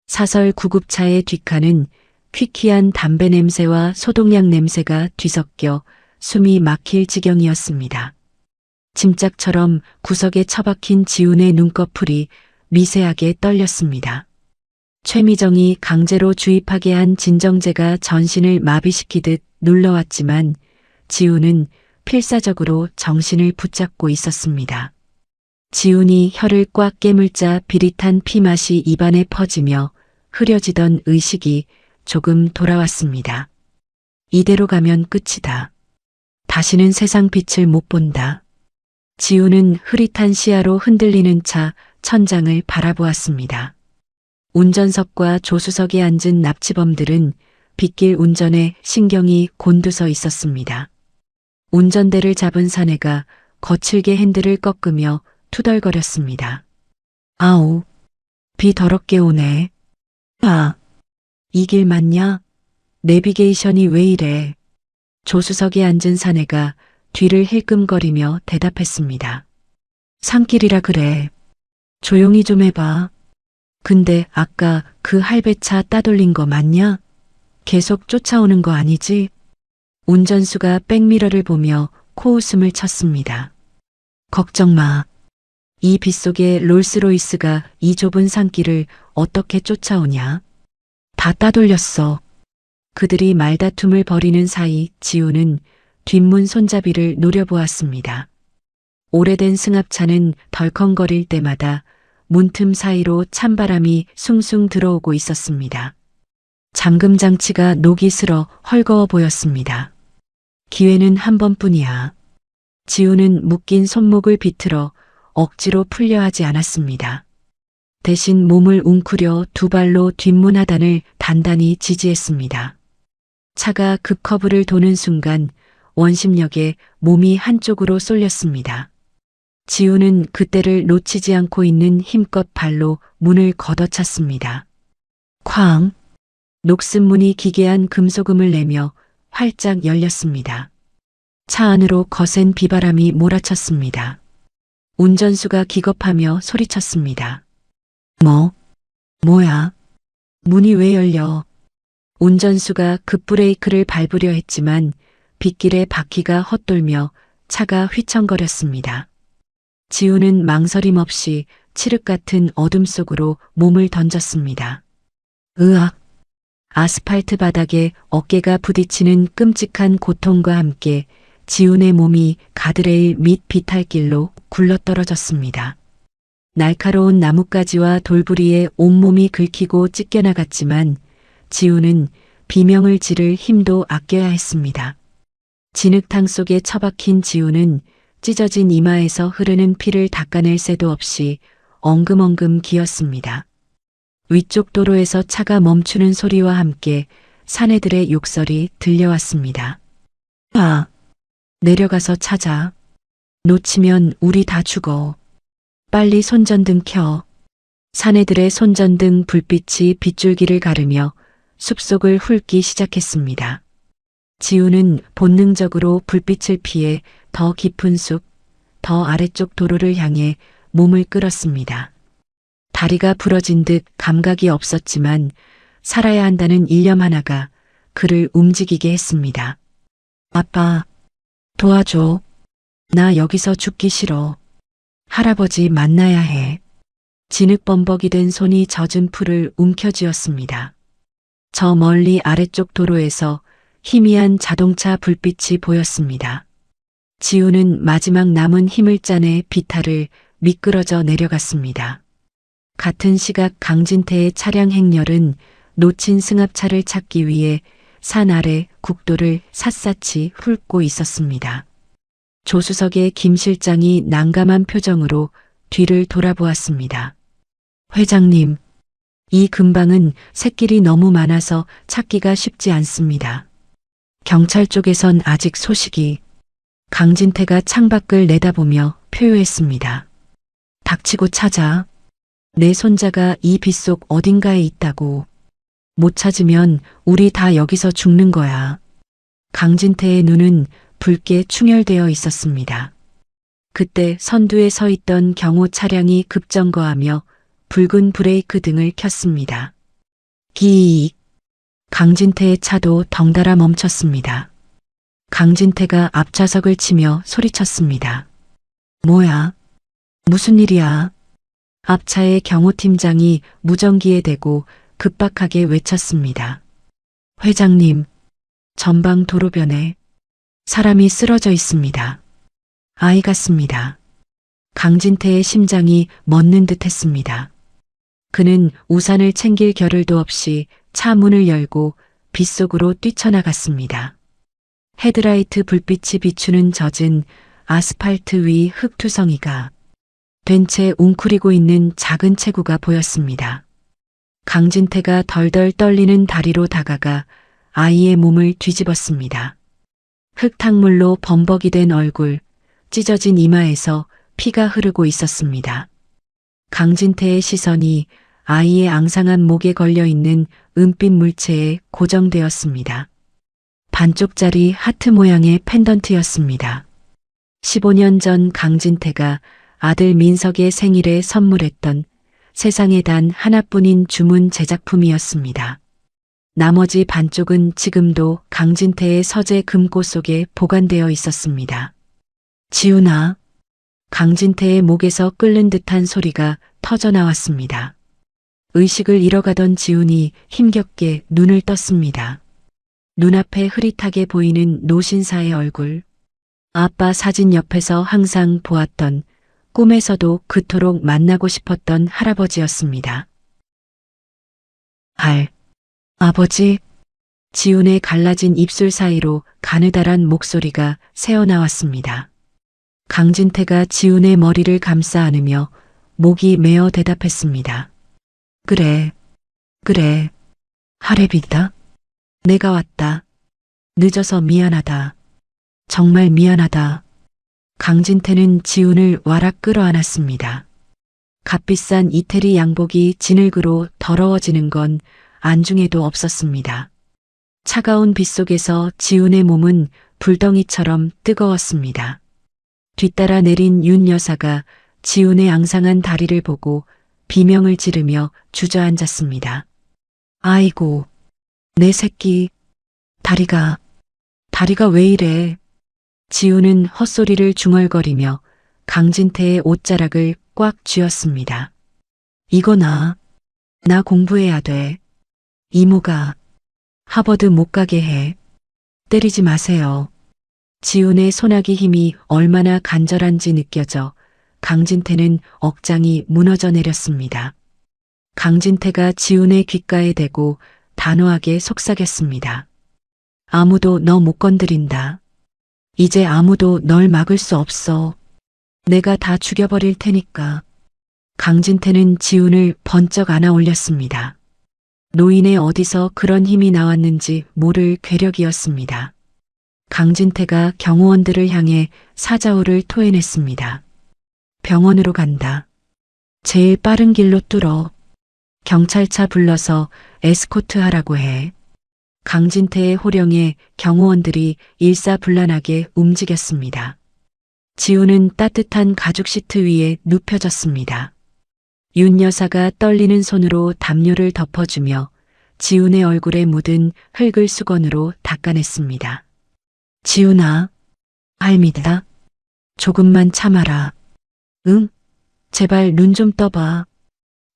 사설 구급차의 뒷칸은 퀴퀴한 담배 냄새와 소독약 냄새가 뒤섞여 숨이 막힐 지경이었습니다. 짐짝처럼 구석에 처박힌 지훈의 눈꺼풀이 미세하게 떨렸습니다. 최미정이 강제로 주입하게 한 진정제가 전신을 마비시키듯 눌러왔지만 지훈은 필사적으로 정신을 붙잡고 있었습니다. 지훈이 혀를 꽉 깨물자 비릿한 피맛이 입안에 퍼지며 흐려지던 의식이 조금 돌아왔습니다. 이대로 가면 끝이다. 다시는 세상 빛을 못 본다. 지훈은 흐릿한 시야로 흔들리는 차 천장을 바라보았습니다. 운전석과 조수석에 앉은 납치범들은 빗길 운전에 신경이 곤두서 있었습니다. 운전대를 잡은 사내가 거칠게 핸들을 꺾으며 투덜거렸습니다. 아우, 비 더럽게 오네. 아, 이 길 맞냐? 내비게이션이 왜 이래? 조수석에 앉은 사내가 뒤를 힐끔거리며 대답했습니다. 산길이라 그래. 조용히 좀 해봐. 근데 아까 그 할배차 따돌린 거 맞냐? 계속 쫓아오는 거 아니지? 운전수가 백미러를 보며 코웃음을 쳤습니다. 걱정 마. 이 빗속에 롤스로이스가 이 좁은 산길을 어떻게 쫓아오냐? 다 따돌렸어. 그들이 말다툼을 벌이는 사이 지훈은 뒷문 손잡이를 노려보았습니다. 오래된 승합차는 덜컹거릴 때마다 문틈 사이로 찬바람이 숭숭 들어오고 있었습니다. 잠금 장치가 녹이 슬어 헐거워 보였습니다. 기회는 한 번뿐이야. 지훈은 묶인 손목을 비틀어 억지로 풀려 하지 않았습니다. 대신 몸을 웅크려 두 발로 뒷문 하단을 단단히 지지했습니다. 차가 급커브를 도는 순간 원심력에 몸이 한쪽으로 쏠렸습니다. 지훈은 그때를 놓치지 않고 있는 힘껏 발로 문을 걷어찼습니다. 쾅! 녹슨 문이 기괴한 금소금을 내며 활짝 열렸습니다. 차 안으로 거센 비바람이 몰아쳤습니다. 운전수가 기겁하며 소리쳤습니다. 뭐야? 문이 왜 열려? 운전수가 급브레이크를 밟으려 했지만 빗길에 바퀴가 헛돌며 차가 휘청거렸습니다. 지훈은 망설임 없이 칠흑 같은 어둠 속으로 몸을 던졌습니다. 으악! 아스팔트 바닥에 어깨가 부딪히는 끔찍한 고통과 함께 지훈의 몸이 가드레일 및 비탈길로 굴러떨어졌습니다. 날카로운 나뭇가지와 돌부리에 온몸이 긁히고 찢겨나갔지만 지훈은 비명을 지를 힘도 아껴야 했습니다. 진흙탕 속에 처박힌 지훈은 찢어진 이마에서 흐르는 피를 닦아낼 새도 없이 엉금엉금 기었습니다. 위쪽 도로에서 차가 멈추는 소리와 함께 사내들의 욕설이 들려왔습니다. 아, 내려가서 찾아. 놓치면 우리 다 죽어. 빨리 손전등 켜. 사내들의 손전등 불빛이 빗줄기를 가르며 숲속을 훑기 시작했습니다. 지훈은 본능적으로 불빛을 피해 더 깊은 숲, 더 아래쪽 도로를 향해 몸을 끌었습니다. 다리가 부러진 듯 감각이 없었지만 살아야 한다는 일념 하나가 그를 움직이게 했습니다. 아빠, 도와줘. 나 여기서 죽기 싫어. 할아버지 만나야 해. 진흙범벅이 된 손이 젖은 풀을 움켜쥐었습니다. 저 멀리 아래쪽 도로에서 희미한 자동차 불빛이 보였습니다. 지훈은 마지막 남은 힘을 짜내 비탈을 미끄러져 내려갔습니다. 같은 시각 강진태의 차량 행렬은 놓친 승합차를 찾기 위해 산 아래 국도를 샅샅이 훑고 있었습니다. 조수석의 김 실장이 난감한 표정으로 뒤를 돌아보았습니다. 회장님, 이 근방은 샛길이 너무 많아서 찾기가 쉽지 않습니다. 경찰 쪽에선 아직 소식이. 강진태가 창밖을 내다보며 표효했습니다. 닥치고 찾아. 내 손자가 이 빗속 어딘가에 있다고. 못 찾으면 우리 다 여기서 죽는 거야. 강진태의 눈은 붉게 충혈되어 있었습니다. 그때 선두에 서 있던 경호 차량이 급정거하며 붉은 브레이크 등을 켰습니다. 기익. 강진태의 차도 덩달아 멈췄습니다. 강진태가 앞좌석을 치며 소리쳤습니다. 뭐야? 무슨 일이야? 앞차의 경호팀장이 무전기에 대고 급박하게 외쳤습니다. 회장님, 전방 도로변에 사람이 쓰러져 있습니다. 아이 같습니다. 강진태의 심장이 멎는 듯 했습니다. 그는 우산을 챙길 겨를도 없이 차 문을 열고 빗속으로 뛰쳐나갔습니다. 헤드라이트 불빛이 비추는 젖은 아스팔트 위 흙투성이가 된 채 웅크리고 있는 작은 체구가 보였습니다. 강진태가 덜덜 떨리는 다리로 다가가 아이의 몸을 뒤집었습니다. 흙탕물로 범벅이 된 얼굴, 찢어진 이마에서 피가 흐르고 있었습니다. 강진태의 시선이 아이의 앙상한 목에 걸려있는 은빛 물체에 고정되었습니다. 반쪽짜리 하트 모양의 펜던트였습니다. 15년 전 강진태가 아들 민석의 생일에 선물했던 세상에 단 하나뿐인 주문 제작품이었습니다. 나머지 반쪽은 지금도 강진태의 서재 금고 속에 보관되어 있었습니다. 지훈아. 강진태의 목에서 끓는 듯한 소리가 터져 나왔습니다. 의식을 잃어가던 지훈이 힘겹게 눈을 떴습니다. 눈앞에 흐릿하게 보이는 노신사의 얼굴. 아빠 사진 옆에서 항상 보았던, 꿈에서도 그토록 만나고 싶었던 할아버지였습니다. 아버지. 지훈의 갈라진 입술 사이로 가느다란 목소리가 새어나왔습니다. 강진태가 지훈의 머리를 감싸 안으며 목이 메어 대답했습니다. 그래. 할애비다. 내가 왔다. 늦어서 미안하다. 정말 미안하다. 강진태는 지훈을 와락 끌어안았습니다. 값비싼 이태리 양복이 진흙으로 더러워지는 건 안중에도 없었습니다. 차가운 빗속에서 지훈의 몸은 불덩이처럼 뜨거웠습니다. 뒤따라 내린 윤 여사가 지훈의 앙상한 다리를 보고 비명을 지르며 주저앉았습니다. 아이고, 내 새끼. 다리가 왜 이래. 지훈은 헛소리를 중얼거리며 강진태의 옷자락을 꽉 쥐었습니다. 이거 나 공부해야 돼. 이모가 하버드 못 가게 해. 때리지 마세요. 지훈의 소나기 힘이 얼마나 간절한지 느껴져 강진태는 억장이 무너져 내렸습니다. 강진태가 지훈의 귓가에 대고 단호하게 속삭였습니다. 아무도 너 못 건드린다. 이제 아무도 널 막을 수 없어. 내가 다 죽여버릴 테니까. 강진태는 지훈을 번쩍 안아 올렸습니다. 노인의 어디서 그런 힘이 나왔는지 모를 괴력이었습니다. 강진태가 경호원들을 향해 사자후를 토해냈습니다. 병원으로 간다. 제일 빠른 길로 뚫어. 경찰차 불러서 에스코트 하라고 해. 강진태의 호령에 경호원들이 일사불란하게 움직였습니다. 지훈은 따뜻한 가죽 시트 위에 눕혀졌습니다. 윤 여사가 떨리는 손으로 담요를 덮어주며 지훈의 얼굴에 묻은 흙을 수건으로 닦아냈습니다. 지훈아, 알미다. 조금만 참아라. 응? 제발 눈 좀 떠봐.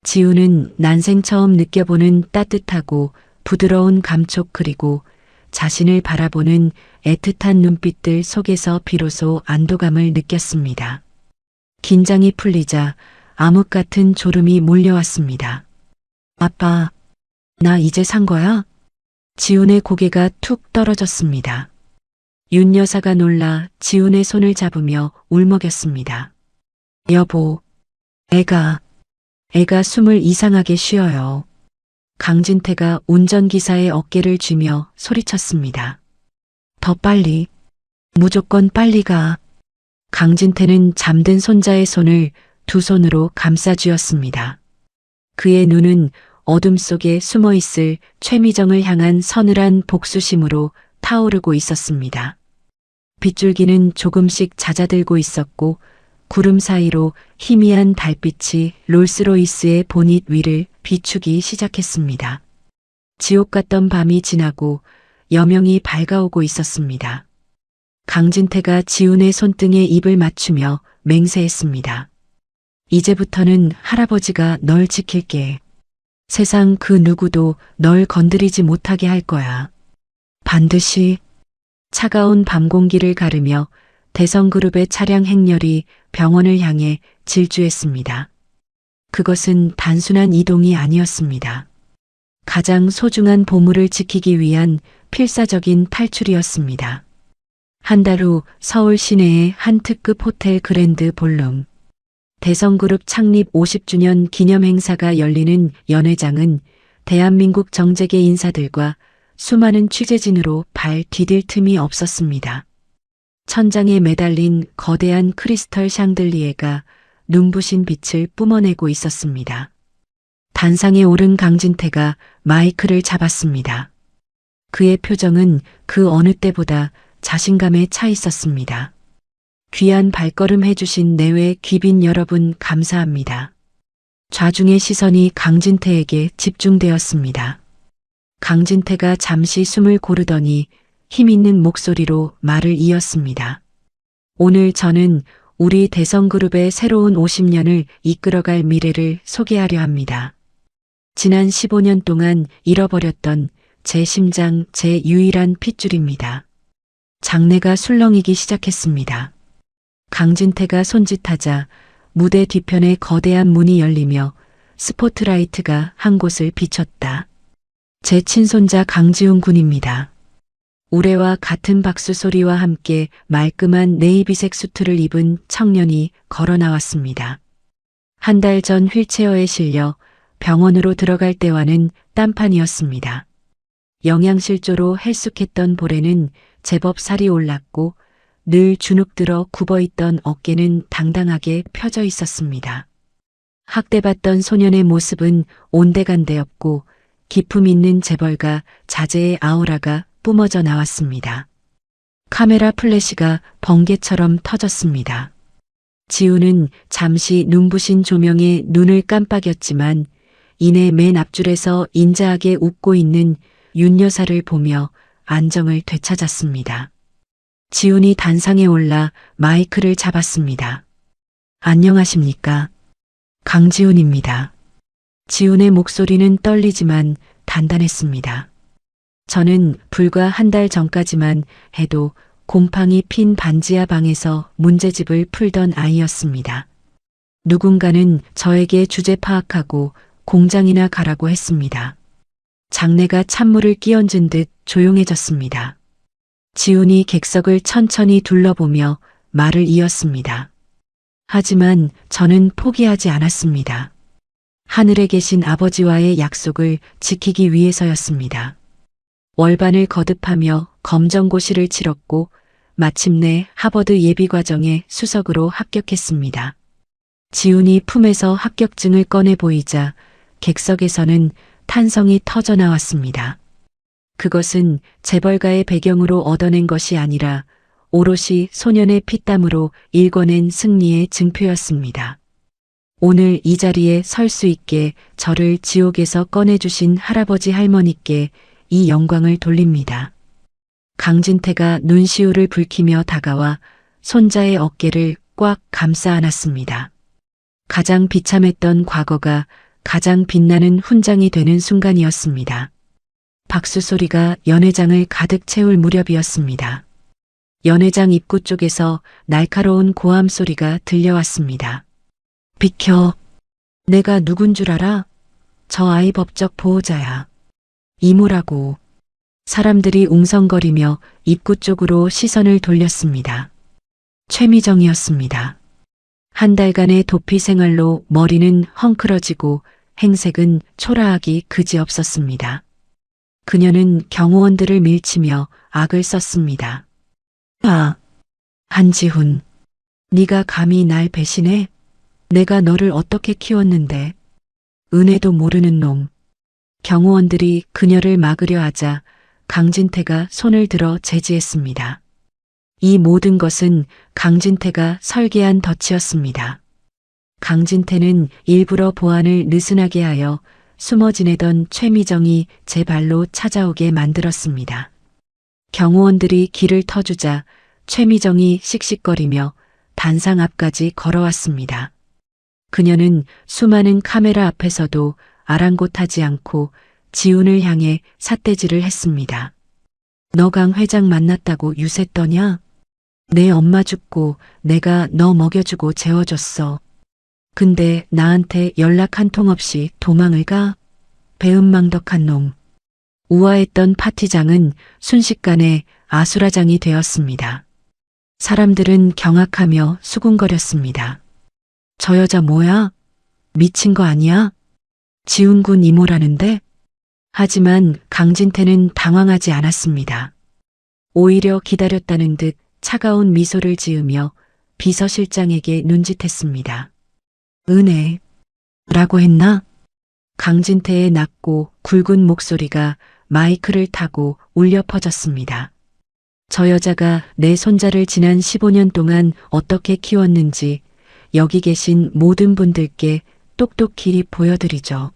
지훈은 난생 처음 느껴보는 따뜻하고 부드러운 감촉 그리고 자신을 바라보는 애틋한 눈빛들 속에서 비로소 안도감을 느꼈습니다. 긴장이 풀리자 암흑 같은 졸음이 몰려왔습니다. 아빠, 나 이제 산 거야? 지훈의 고개가 툭 떨어졌습니다. 윤 여사가 놀라 지훈의 손을 잡으며 울먹였습니다. 여보, 애가 숨을 이상하게 쉬어요. 강진태가 운전기사의 어깨를 쥐며 소리쳤습니다. 더 빨리, 무조건 빨리 가. 강진태는 잠든 손자의 손을 두 손으로 감싸 쥐었습니다. 그의 눈은 어둠 속에 숨어 있을 최미정을 향한 서늘한 복수심으로 타오르고 있었습니다. 빗줄기는 조금씩 잦아들고 있었고 구름 사이로 희미한 달빛이 롤스로이스의 보닛 위를 비추기 시작했습니다. 지옥 같던 밤이 지나고 여명이 밝아오고 있었습니다. 강진태가 지훈의 손등에 입을 맞추며 맹세했습니다. 이제부터는 할아버지가 널 지킬게. 세상 그 누구도 널 건드리지 못하게 할 거야. 반드시. 차가운 밤 공기를 가르며 대성그룹의 차량 행렬이 병원을 향해 질주했습니다. 그것은 단순한 이동이 아니었습니다. 가장 소중한 보물을 지키기 위한 필사적인 탈출이었습니다. 한 달 후 서울 시내의 한 특급 호텔 그랜드 볼룸. 대성그룹 창립 50주년 기념 행사가 열리는 연회장은 대한민국 정재계 인사들과 수많은 취재진으로 발 디딜 틈이 없었습니다. 천장에 매달린 거대한 크리스털 샹들리에가 눈부신 빛을 뿜어내고 있었습니다. 단상에 오른 강진태가 마이크를 잡았습니다. 그의 표정은 그 어느 때보다 자신감에 차 있었습니다. 귀한 발걸음 해주신 내외 귀빈 여러분 감사합니다. 좌중의 시선이 강진태에게 집중되었습니다. 강진태가 잠시 숨을 고르더니 힘있는 목소리로 말을 이었습니다. 오늘 저는 우리 대성그룹의 새로운 50년을 이끌어갈 미래를 소개하려 합니다. 지난 15년 동안 잃어버렸던 제 심장, 제 유일한 핏줄입니다. 장내가 술렁이기 시작했습니다. 강진태가 손짓하자 무대 뒤편에 거대한 문이 열리며 스포트라이트가 한 곳을 비췄다. 제 친손자 강지훈 군입니다. 우레와 같은 박수 소리와 함께 말끔한 네이비색 수트를 입은 청년이 걸어 나왔습니다. 한 달 전 휠체어에 실려 병원으로 들어갈 때와는 딴판이었습니다. 영양실조로 헬쑥했던 볼에는 제법 살이 올랐고 늘 주눅들어 굽어있던 어깨는 당당하게 펴져 있었습니다. 학대받던 소년의 모습은 온데간데없고 기품 있는 재벌과 자제의 아우라가 뿜어져 나왔습니다. 카메라 플래시가 번개처럼 터졌습니다. 지훈은 잠시 눈부신 조명에 눈을 깜빡였지만 이내 맨 앞줄에서 인자하게 웃고 있는 윤 여사를 보며 안정을 되찾았습니다. 지훈이 단상에 올라 마이크를 잡았습니다. 안녕하십니까? 강지훈입니다. 지훈의 목소리는 떨리지만 단단했습니다. 저는 불과 한 달 전까지만 해도 곰팡이 핀 반지하 방에서 문제집을 풀던 아이였습니다. 누군가는 저에게 주제 파악하고 공장이나 가라고 했습니다. 장내가 찬물을 끼얹은 듯 조용해졌습니다. 지훈이 객석을 천천히 둘러보며 말을 이었습니다. 하지만 저는 포기하지 않았습니다. 하늘에 계신 아버지와의 약속을 지키기 위해서였습니다. 월반을 거듭하며 검정고시를 치렀고 마침내 하버드 예비과정에 수석으로 합격했습니다. 지훈이 품에서 합격증을 꺼내 보이자 객석에서는 탄성이 터져 나왔습니다. 그것은 재벌가의 배경으로 얻어낸 것이 아니라 오롯이 소년의 피땀으로 일궈낸 승리의 증표였습니다. 오늘 이 자리에 설 수 있게 저를 지옥에서 꺼내주신 할아버지 할머니께 이 영광을 돌립니다. 강진태가 눈시울을 붉히며 다가와 손자의 어깨를 꽉 감싸 안았습니다. 가장 비참했던 과거가 가장 빛나는 훈장이 되는 순간이었습니다. 박수 소리가 연회장을 가득 채울 무렵이었습니다. 연회장 입구 쪽에서 날카로운 고함 소리가 들려왔습니다. 비켜. 내가 누군 줄 알아? 저 아이 법적 보호자야. 이모라고. 사람들이 웅성거리며 입구 쪽으로 시선을 돌렸습니다. 최미정이었습니다. 한 달간의 도피 생활로 머리는 헝클어지고 행색은 초라하기 그지없었습니다. 그녀는 경호원들을 밀치며 악을 썼습니다. 아, 한지훈. 네가 감히 날 배신해? 내가 너를 어떻게 키웠는데. 은혜도 모르는 놈. 경호원들이 그녀를 막으려 하자 강진태가 손을 들어 제지했습니다. 이 모든 것은 강진태가 설계한 덫이었습니다. 강진태는 일부러 보안을 느슨하게 하여 숨어 지내던 최미정이 제 발로 찾아오게 만들었습니다. 경호원들이 길을 터주자 최미정이 씩씩거리며 단상 앞까지 걸어왔습니다. 그녀는 수많은 카메라 앞에서도 아랑곳하지 않고 지훈을 향해 삿대질을 했습니다. 너 강 회장 만났다고 유세 떠냐? 내 엄마 죽고 내가 너 먹여주고 재워줬어. 근데 나한테 연락 한 통 없이 도망을 가? 배은망덕한 놈. 우아했던 파티장은 순식간에 아수라장이 되었습니다. 사람들은 경악하며 수군거렸습니다. 저 여자 뭐야? 미친 거 아니야? 지훈군 이모라는데? 하지만 강진태는 당황하지 않았습니다. 오히려 기다렸다는 듯 차가운 미소를 지으며 비서실장에게 눈짓했습니다. 은혜, 라고 했나? 강진태의 낮고 굵은 목소리가 마이크를 타고 울려 퍼졌습니다. 저 여자가 내 손자를 지난 15년 동안 어떻게 키웠는지 여기 계신 모든 분들께 똑똑히 보여드리죠.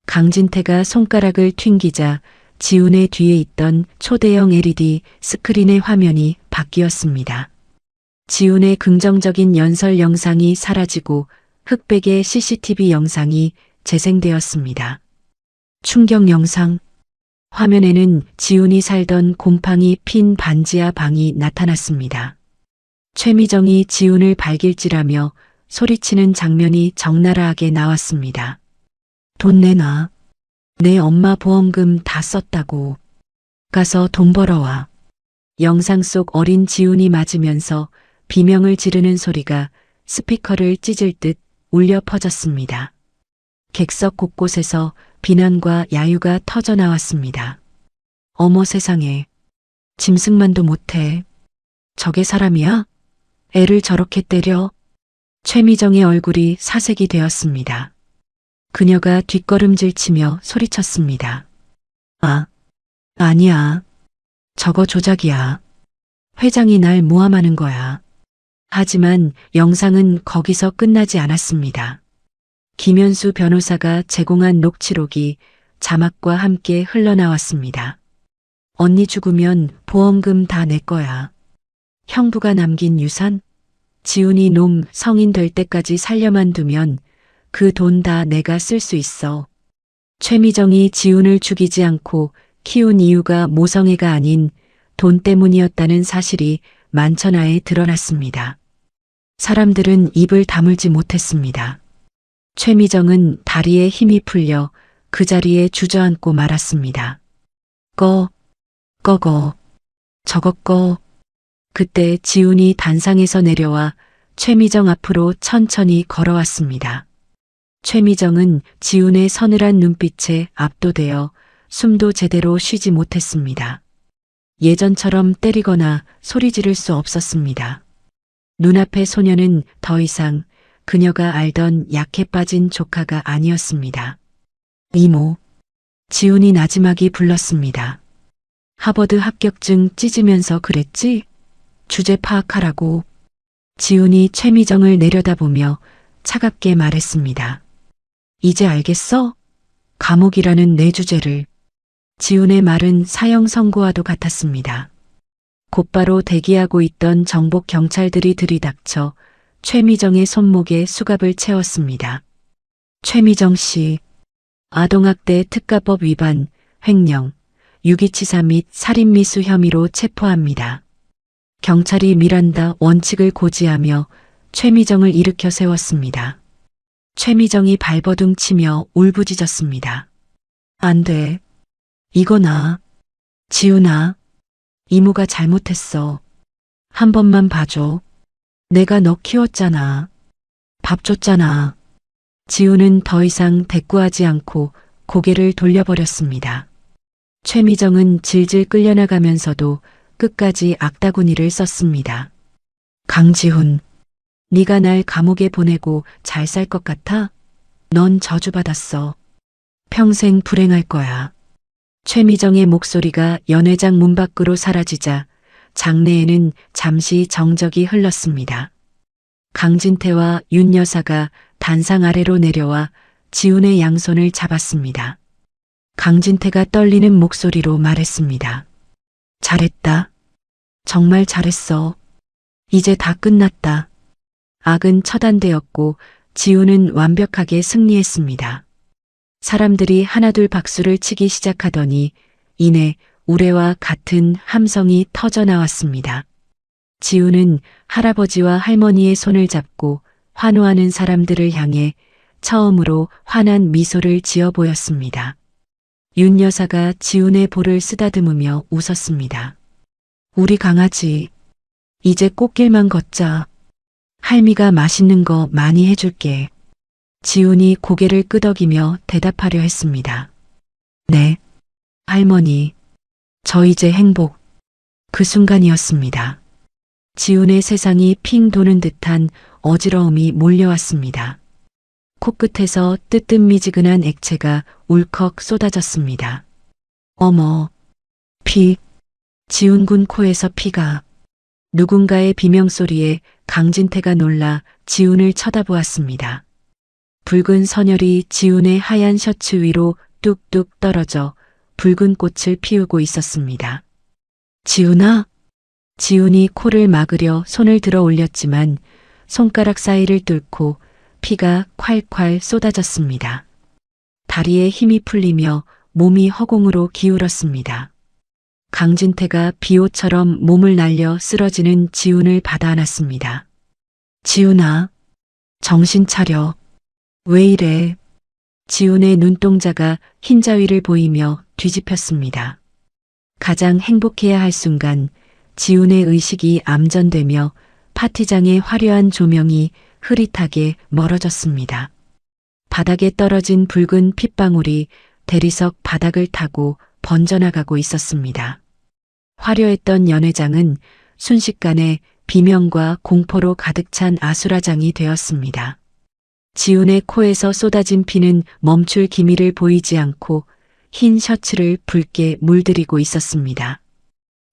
강진태가 손가락을 튕기자 지훈의 뒤에 있던 초대형 LED 스크린의 화면이 바뀌었습니다. 지훈의 긍정적인 연설 영상이 사라지고 흑백의 CCTV 영상이 재생되었습니다. 충격 영상. 화면에는 지훈이 살던 곰팡이 핀 반지하 방이 나타났습니다. 최미정이 지훈을 발길질하며 소리치는 장면이 적나라하게 나왔습니다. 돈 내놔. 내 엄마 보험금 다 썼다고. 가서 돈 벌어와. 영상 속 어린 지훈이 맞으면서 비명을 지르는 소리가 스피커를 찢을 듯 울려 퍼졌습니다. 객석 곳곳에서 비난과 야유가 터져 나왔습니다. 어머 세상에. 짐승만도 못해. 저게 사람이야? 애를 저렇게 때려? 최미정의 얼굴이 사색이 되었습니다. 그녀가 뒷걸음질 치며 소리쳤습니다. 아, 아니야. 저거 조작이야. 회장이 날 모함하는 거야. 하지만 영상은 거기서 끝나지 않았습니다. 김현수 변호사가 제공한 녹취록이 자막과 함께 흘러나왔습니다. 언니 죽으면 보험금 다 내 거야. 형부가 남긴 유산? 지훈이 놈 성인 될 때까지 살려만 두면 그 돈 다 내가 쓸 수 있어. 최미정이 지훈을 죽이지 않고 키운 이유가 모성애가 아닌 돈 때문이었다는 사실이 만천하에 드러났습니다. 사람들은 입을 다물지 못했습니다. 최미정은 다리에 힘이 풀려 그 자리에 주저앉고 말았습니다. 꺼. 저거 꺼. 그때 지훈이 단상에서 내려와 최미정 앞으로 천천히 걸어왔습니다. 최미정은 지훈의 서늘한 눈빛에 압도되어 숨도 제대로 쉬지 못했습니다. 예전처럼 때리거나 소리 지를 수 없었습니다. 눈앞의 소녀는 더 이상 그녀가 알던 약해 빠진 조카가 아니었습니다. 이모. 지훈이 나지막이 불렀습니다. 하버드 합격증 찢으면서 그랬지? 주제 파악하라고. 지훈이 최미정을 내려다보며 차갑게 말했습니다. 이제 알겠어? 감옥이라는 내 주제를. 지훈의 말은 사형 선고와도 같았습니다. 곧바로 대기하고 있던 정복 경찰들이 들이닥쳐 최미정의 손목에 수갑을 채웠습니다. 최미정 씨, 아동학대 특가법 위반, 횡령, 유기치사 및 살인미수 혐의로 체포합니다. 경찰이 미란다 원칙을 고지하며 최미정을 일으켜 세웠습니다. 최미정이 발버둥 치며 울부짖었습니다. 안 돼. 이거 나. 지훈아. 이모가 잘못했어. 한 번만 봐줘. 내가 너 키웠잖아. 밥 줬잖아. 지훈은 더 이상 대꾸하지 않고 고개를 돌려버렸습니다. 최미정은 질질 끌려나가면서도 끝까지 악다구니를 썼습니다. 강지훈, 네가 날 감옥에 보내고 잘 살 것 같아? 넌 저주받았어. 평생 불행할 거야. 최미정의 목소리가 연회장 문 밖으로 사라지자 장내에는 잠시 정적이 흘렀습니다. 강진태와 윤 여사가 단상 아래로 내려와 지훈의 양손을 잡았습니다. 강진태가 떨리는 목소리로 말했습니다. 잘했다. 정말 잘했어. 이제 다 끝났다. 악은 처단되었고 지훈은 완벽하게 승리했습니다. 사람들이 하나둘 박수를 치기 시작하더니 이내 우레와 같은 함성이 터져 나왔습니다. 지훈은 할아버지와 할머니의 손을 잡고 환호하는 사람들을 향해 처음으로 환한 미소를 지어 보였습니다. 윤 여사가 지훈의 볼을 쓰다듬으며 웃었습니다. 우리 강아지, 이제 꽃길만 걷자. 할미가 맛있는 거 많이 해줄게. 지훈이 고개를 끄덕이며 대답하려 했습니다. 네, 할머니, 저 이제 행복. 그 순간이었습니다. 지훈의 세상이 핑 도는 듯한 어지러움이 몰려왔습니다. 코끝에서 뜨뜻미지근한 액체가 울컥 쏟아졌습니다. 어머, 피. 지훈군 코에서 피가. 누군가의 비명소리에 강진태가 놀라 지훈을 쳐다보았습니다. 붉은 선혈이 지훈의 하얀 셔츠 위로 뚝뚝 떨어져 붉은 꽃을 피우고 있었습니다. 지훈아? 지훈이 코를 막으려 손을 들어 올렸지만 손가락 사이를 뚫고 피가 콸콸 쏟아졌습니다. 다리에 힘이 풀리며 몸이 허공으로 기울었습니다. 강진태가 비호처럼 몸을 날려 쓰러지는 지훈을 받아 안았습니다. 지훈아, 정신 차려. 왜 이래? 지훈의 눈동자가 흰자위를 보이며 뒤집혔습니다. 가장 행복해야 할 순간 지훈의 의식이 암전되며 파티장의 화려한 조명이 흐릿하게 멀어졌습니다. 바닥에 떨어진 붉은 핏방울이 대리석 바닥을 타고 번져나가고 있었습니다. 화려했던 연회장은 순식간에 비명과 공포로 가득 찬 아수라장이 되었습니다. 지훈의 코에서 쏟아진 피는 멈출 기미를 보이지 않고 흰 셔츠를 붉게 물들이고 있었습니다.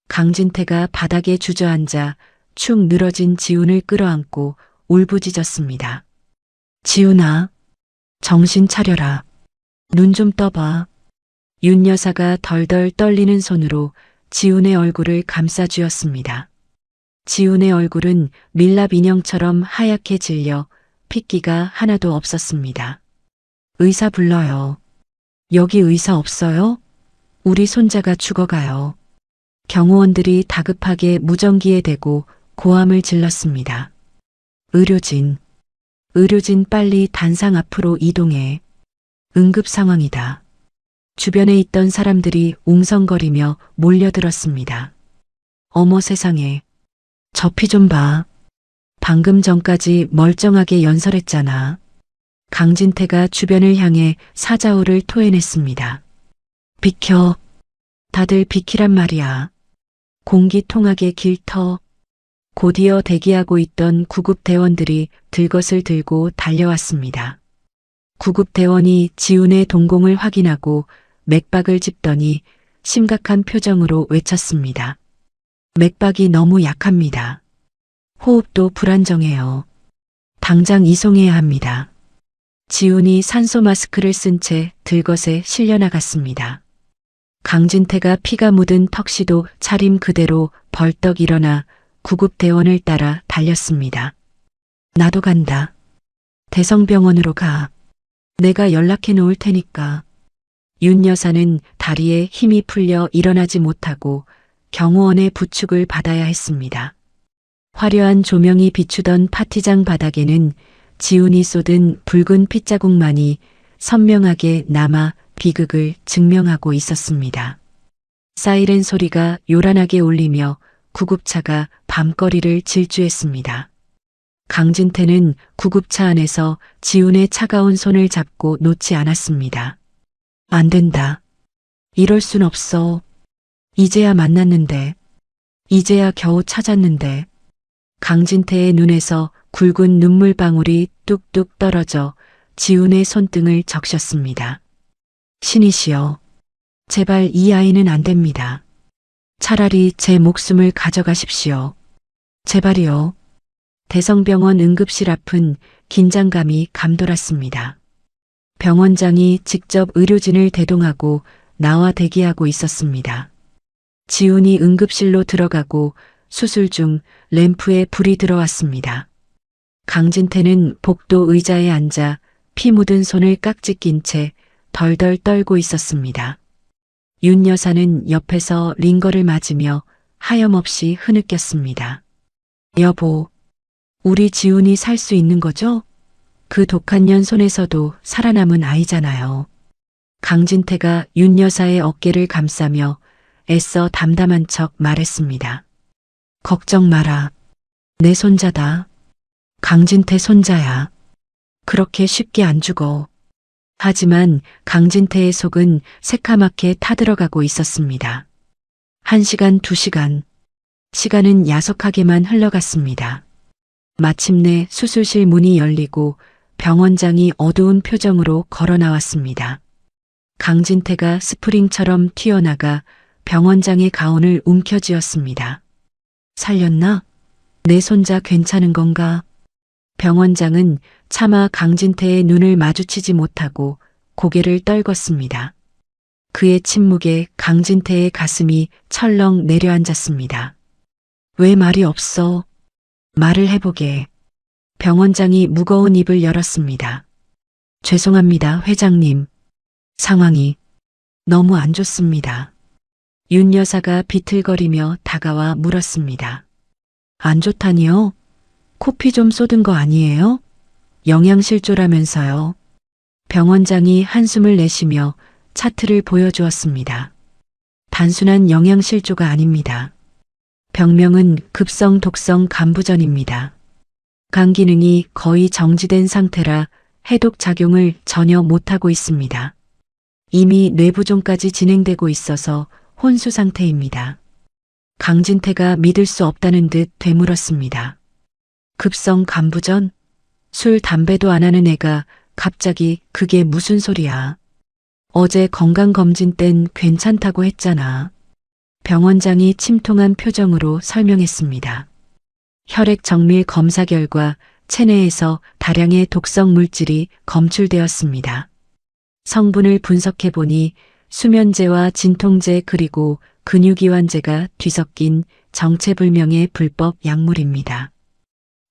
강진태가 바닥에 주저앉아 축 늘어진 지훈을 끌어안고 울부짖었습니다. 지훈아, 정신 차려라. 눈 좀 떠봐. 윤 여사가 덜덜 떨리는 손으로 지훈의 얼굴을 감싸쥐었습니다. 지훈의 얼굴은 밀랍 인형처럼 하얗게 질려 핏기가 하나도 없었습니다. 의사 불러요. 여기 의사 없어요? 우리 손자가 죽어가요. 경호원들이 다급하게 무전기에 대고 고함을 질렀습니다. 의료진 빨리 단상 앞으로 이동해. 응급 상황이다. 주변에 있던 사람들이 웅성거리며 몰려들었습니다. 어머 세상에. 저 피 좀 봐. 방금 전까지 멀쩡하게 연설했잖아. 강진태가 주변을 향해 사자우를 토해냈습니다. 비켜. 다들 비키란 말이야. 공기통학의 길터. 곧이어 대기하고 있던 구급대원들이 들것을 들고 달려왔습니다. 구급대원이 지훈의 동공을 확인하고 맥박을 짚더니 심각한 표정으로 외쳤습니다. 맥박이 너무 약합니다. 호흡도 불안정해요. 당장 이송해야 합니다. 지훈이 산소 마스크를 쓴 채 들것에 실려나갔습니다. 강진태가 피가 묻은 턱시도 차림 그대로 벌떡 일어나 구급대원을 따라 달렸습니다. 나도 간다. 대성병원으로 가. 내가 연락해 놓을 테니까. 윤 여사는 다리에 힘이 풀려 일어나지 못하고 경호원의 부축을 받아야 했습니다. 화려한 조명이 비추던 파티장 바닥에는 지훈이 쏟은 붉은 핏자국만이 선명하게 남아 비극을 증명하고 있었습니다. 사이렌 소리가 요란하게 울리며 구급차가 밤거리를 질주했습니다. 강진태는 구급차 안에서 지훈의 차가운 손을 잡고 놓지 않았습니다. 안 된다. 이럴 순 없어. 이제야 만났는데. 이제야 겨우 찾았는데. 강진태의 눈에서 굵은 눈물방울이 뚝뚝 떨어져 지훈의 손등을 적셨습니다. 신이시여. 제발 이 아이는 안 됩니다. 차라리 제 목숨을 가져가십시오. 제발이요. 대성병원 응급실 앞은 긴장감이 감돌았습니다. 병원장이 직접 의료진을 대동하고 나와 대기하고 있었습니다. 지훈이 응급실로 들어가고 수술 중 램프에 불이 들어왔습니다. 강진태는 복도 의자에 앉아 피 묻은 손을 깍지 낀 채 덜덜 떨고 있었습니다. 윤 여사는 옆에서 링거를 맞으며 하염없이 흐느꼈습니다. 여보, 우리 지훈이 살 수 있는 거죠? 그 독한 년 손에서도 살아남은 아이잖아요. 강진태가 윤 여사의 어깨를 감싸며 애써 담담한 척 말했습니다. 걱정 마라. 내 손자다. 강진태 손자야. 그렇게 쉽게 안 죽어. 하지만 강진태의 속은 새카맣게 타들어가고 있었습니다. 1시간, 2시간. 시간은 야속하게만 흘러갔습니다. 마침내 수술실 문이 열리고 병원장이 어두운 표정으로 걸어 나왔습니다. 강진태가 스프링처럼 튀어나가 병원장의 가운을 움켜쥐었습니다. 살렸나? 내 손자 괜찮은 건가? 병원장은 차마 강진태의 눈을 마주치지 못하고 고개를 떨궜습니다. 그의 침묵에 강진태의 가슴이 철렁 내려앉았습니다. 왜 말이 없어? 말을 해보게. 병원장이 무거운 입을 열었습니다. 죄송합니다, 회장님. 상황이 너무 안 좋습니다. 윤 여사가 비틀거리며 다가와 물었습니다. 안 좋다니요? 코피 좀 쏟은 거 아니에요? 영양실조라면서요. 병원장이 한숨을 내쉬며 차트를 보여주었습니다. 단순한 영양실조가 아닙니다. 병명은 급성 독성 간부전입니다. 간 기능이 거의 정지된 상태라 해독 작용을 전혀 못하고 있습니다. 이미 뇌부종까지 진행되고 있어서 혼수 상태입니다. 강진태가 믿을 수 없다는 듯 되물었습니다. 급성 간부전? 술, 담배도 안 하는 애가 갑자기 그게 무슨 소리야. 어제 건강검진 땐 괜찮다고 했잖아. 병원장이 침통한 표정으로 설명했습니다. 혈액 정밀 검사 결과 체내에서 다량의 독성 물질이 검출되었습니다. 성분을 분석해 보니 수면제와 진통제 그리고 근육이완제가 뒤섞인 정체불명의 불법 약물입니다.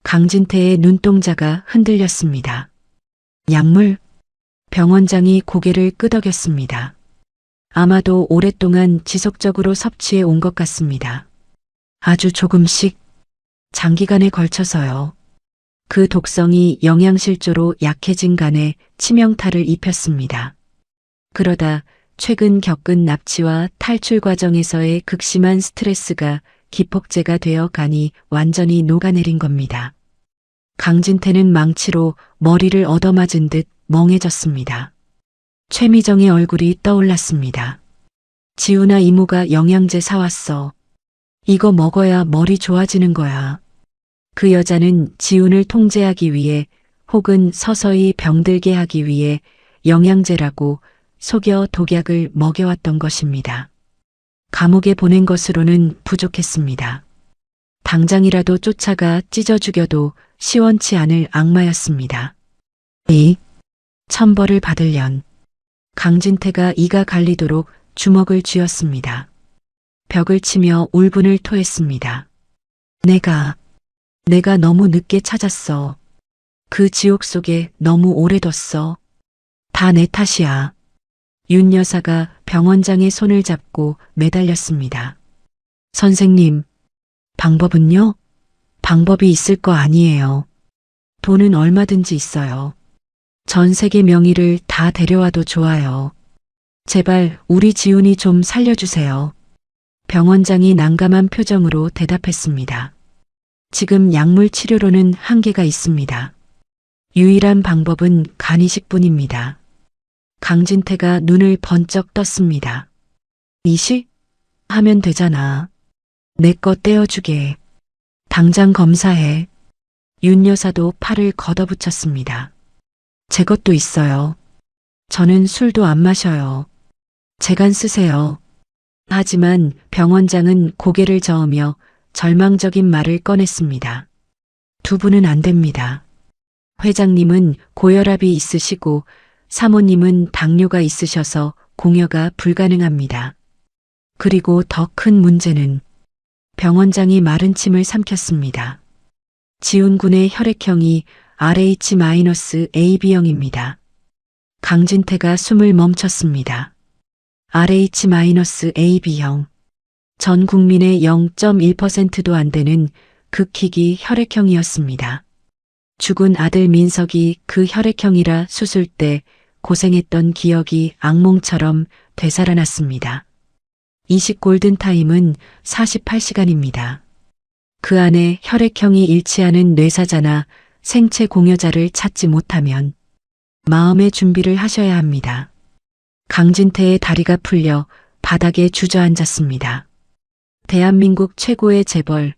강진태의 눈동자가 흔들렸습니다. 약물? 병원장이 고개를 끄덕였습니다. 아마도 오랫동안 지속적으로 섭취해 온 것 같습니다. 아주 조금씩 장기간에 걸쳐서요. 그 독성이 영양실조로 약해진 간에 치명타를 입혔습니다. 그러다 최근 겪은 납치와 탈출 과정에서의 극심한 스트레스가 기폭제가 되어 간이 완전히 녹아내린 겁니다. 강진태는 망치로 머리를 얻어맞은 듯 멍해졌습니다. 최미정의 얼굴이 떠올랐습니다. 지훈아, 이모가 영양제 사왔어. 이거 먹어야 머리 좋아지는 거야. 그 여자는 지훈을 통제하기 위해 혹은 서서히 병들게 하기 위해 영양제라고 속여 독약을 먹여왔던 것입니다. 감옥에 보낸 것으로는 부족했습니다. 당장이라도 쫓아가 찢어 죽여도 시원치 않을 악마였습니다. 이 천벌을 받으련. 강진태가 이가 갈리도록 주먹을 쥐었습니다. 벽을 치며 울분을 토했습니다. 내가 너무 늦게 찾았어. 그 지옥 속에 너무 오래 뒀어. 다 내 탓이야. 윤 여사가 병원장의 손을 잡고 매달렸습니다. 선생님, 방법은요? 방법이 있을 거 아니에요. 돈은 얼마든지 있어요. 전 세계 명의를 다 데려와도 좋아요. 제발 우리 지훈이 좀 살려주세요. 병원장이 난감한 표정으로 대답했습니다. 지금 약물 치료로는 한계가 있습니다. 유일한 방법은 간이식뿐입니다. 강진태가 눈을 번쩍 떴습니다. 이식? 하면 되잖아. 내 거 떼어주게. 당장 검사해. 윤 여사도 팔을 걷어붙였습니다. 제 것도 있어요. 저는 술도 안 마셔요. 제 간 쓰세요. 하지만 병원장은 고개를 저으며 절망적인 말을 꺼냈습니다. 두 분은 안 됩니다. 회장님은 고혈압이 있으시고 사모님은 당뇨가 있으셔서 공여가 불가능합니다. 그리고 더 큰 문제는 병원장이 마른 침을 삼켰습니다. 지훈 군의 혈액형이 RH-AB형입니다. 강진태가 숨을 멈췄습니다. RH-AB형. 전 국민의 0.1%도 안 되는 극희귀 혈액형이었습니다. 죽은 아들 민석이 그 혈액형이라 수술 때 고생했던 기억이 악몽처럼 되살아났습니다. 이식 골든타임은 48시간입니다. 그 안에 혈액형이 일치하는 뇌사자나 생체 공여자를 찾지 못하면 마음의 준비를 하셔야 합니다. 강진태의 다리가 풀려 바닥에 주저앉았습니다. 대한민국 최고의 재벌,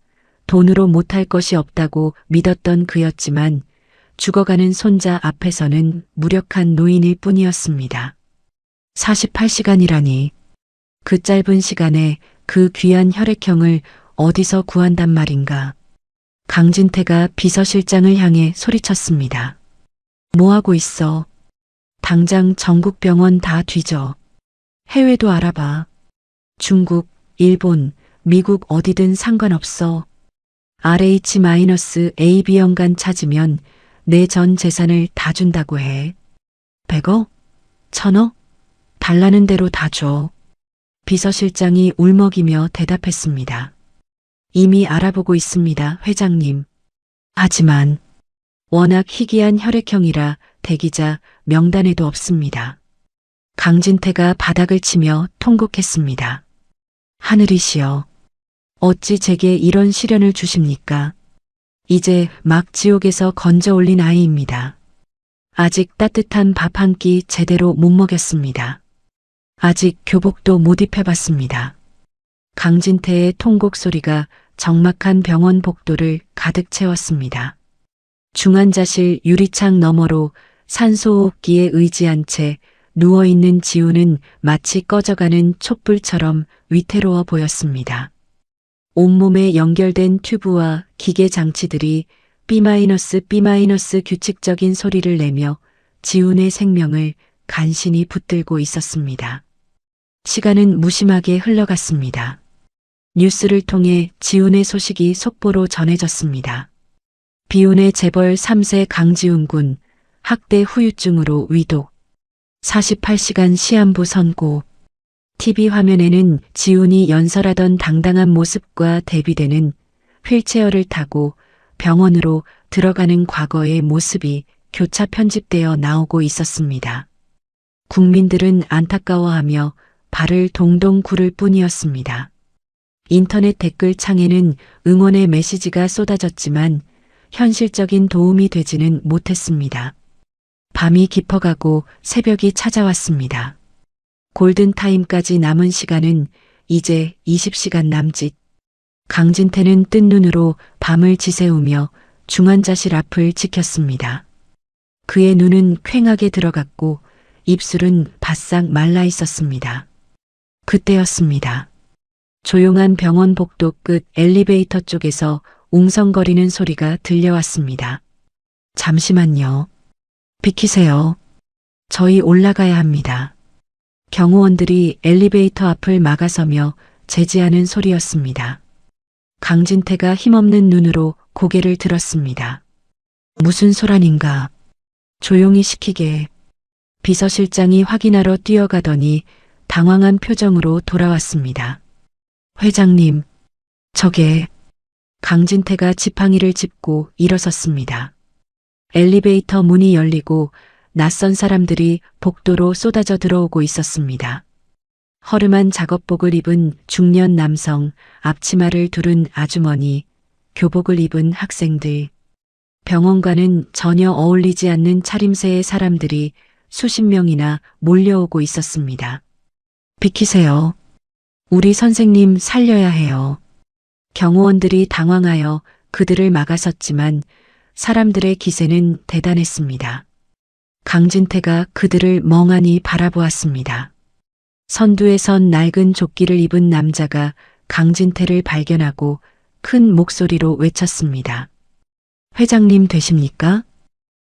돈으로 못할 것이 없다고 믿었던 그였지만 죽어가는 손자 앞에서는 무력한 노인일 뿐이었습니다. 48시간이라니. 그 짧은 시간에 그 귀한 혈액형을 어디서 구한단 말인가. 강진태가 비서실장을 향해 소리쳤습니다. 뭐하고 있어? 당장 전국 병원 다 뒤져. 해외도 알아봐. 중국, 일본, 미국 어디든 상관없어. RH-AB형간 찾으면 내 전 재산을 다 준다고 해. 100억? 1000억? 달라는 대로 다 줘. 비서실장이 울먹이며 대답했습니다. 이미 알아보고 있습니다, 회장님. 하지만 워낙 희귀한 혈액형이라 대기자 명단에도 없습니다. 강진태가 바닥을 치며 통곡했습니다. 하늘이시여, 어찌 제게 이런 시련을 주십니까? 이제 막 지옥에서 건져 올린 아이입니다. 아직 따뜻한 밥 한 끼 제대로 못 먹였습니다. 아직 교복도 못 입혀봤습니다. 강진태의 통곡 소리가 적막한 병원 복도를 가득 채웠습니다. 중환자실 유리창 너머로 산소호흡기에 의지한 채 누워있는 지훈은 마치 꺼져가는 촛불처럼 위태로워 보였습니다. 온몸에 연결된 튜브와 기계 장치들이 B- 규칙적인 소리를 내며 지훈의 생명을 간신히 붙들고 있었습니다. 시간은 무심하게 흘러갔습니다. 뉴스를 통해 지훈의 소식이 속보로 전해졌습니다. 비운의 재벌 3세 강지훈 군 학대 후유증으로 위독. 48시간 시한부 선고. TV 화면에는 지훈이 연설하던 당당한 모습과 대비되는 휠체어를 타고 병원으로 들어가는 과거의 모습이 교차 편집되어 나오고 있었습니다. 국민들은 안타까워하며 발을 동동 구를 뿐이었습니다. 인터넷 댓글창에는 응원의 메시지가 쏟아졌지만 현실적인 도움이 되지는 못했습니다. 밤이 깊어가고 새벽이 찾아왔습니다. 골든타임까지 남은 시간은 이제 20시간 남짓. 강진태는 뜬 눈으로 밤을 지새우며 중환자실 앞을 지켰습니다. 그의 눈은 퀭하게 들어갔고 입술은 바싹 말라 있었습니다. 그때였습니다. 조용한 병원 복도 끝 엘리베이터 쪽에서 웅성거리는 소리가 들려왔습니다. 잠시만요. 비키세요. 저희 올라가야 합니다. 경호원들이 엘리베이터 앞을 막아서며 제지하는 소리였습니다. 강진태가 힘없는 눈으로 고개를 들었습니다. 무슨 소란인가? 조용히 시키게. 비서실장이 확인하러 뛰어가더니 당황한 표정으로 돌아왔습니다. 회장님, 저게... 강진태가 지팡이를 짚고 일어섰습니다. 엘리베이터 문이 열리고 낯선 사람들이 복도로 쏟아져 들어오고 있었습니다. 허름한 작업복을 입은 중년 남성, 앞치마를 두른 아주머니, 교복을 입은 학생들, 병원과는 전혀 어울리지 않는 차림새의 사람들이 수십 명이나 몰려오고 있었습니다. 비키세요. 우리 선생님 살려야 해요. 경호원들이 당황하여 그들을 막아섰지만 사람들의 기세는 대단했습니다. 강진태가 그들을 멍하니 바라보았습니다. 선두에 선 낡은 조끼를 입은 남자가 강진태를 발견하고 큰 목소리로 외쳤습니다. 회장님 되십니까?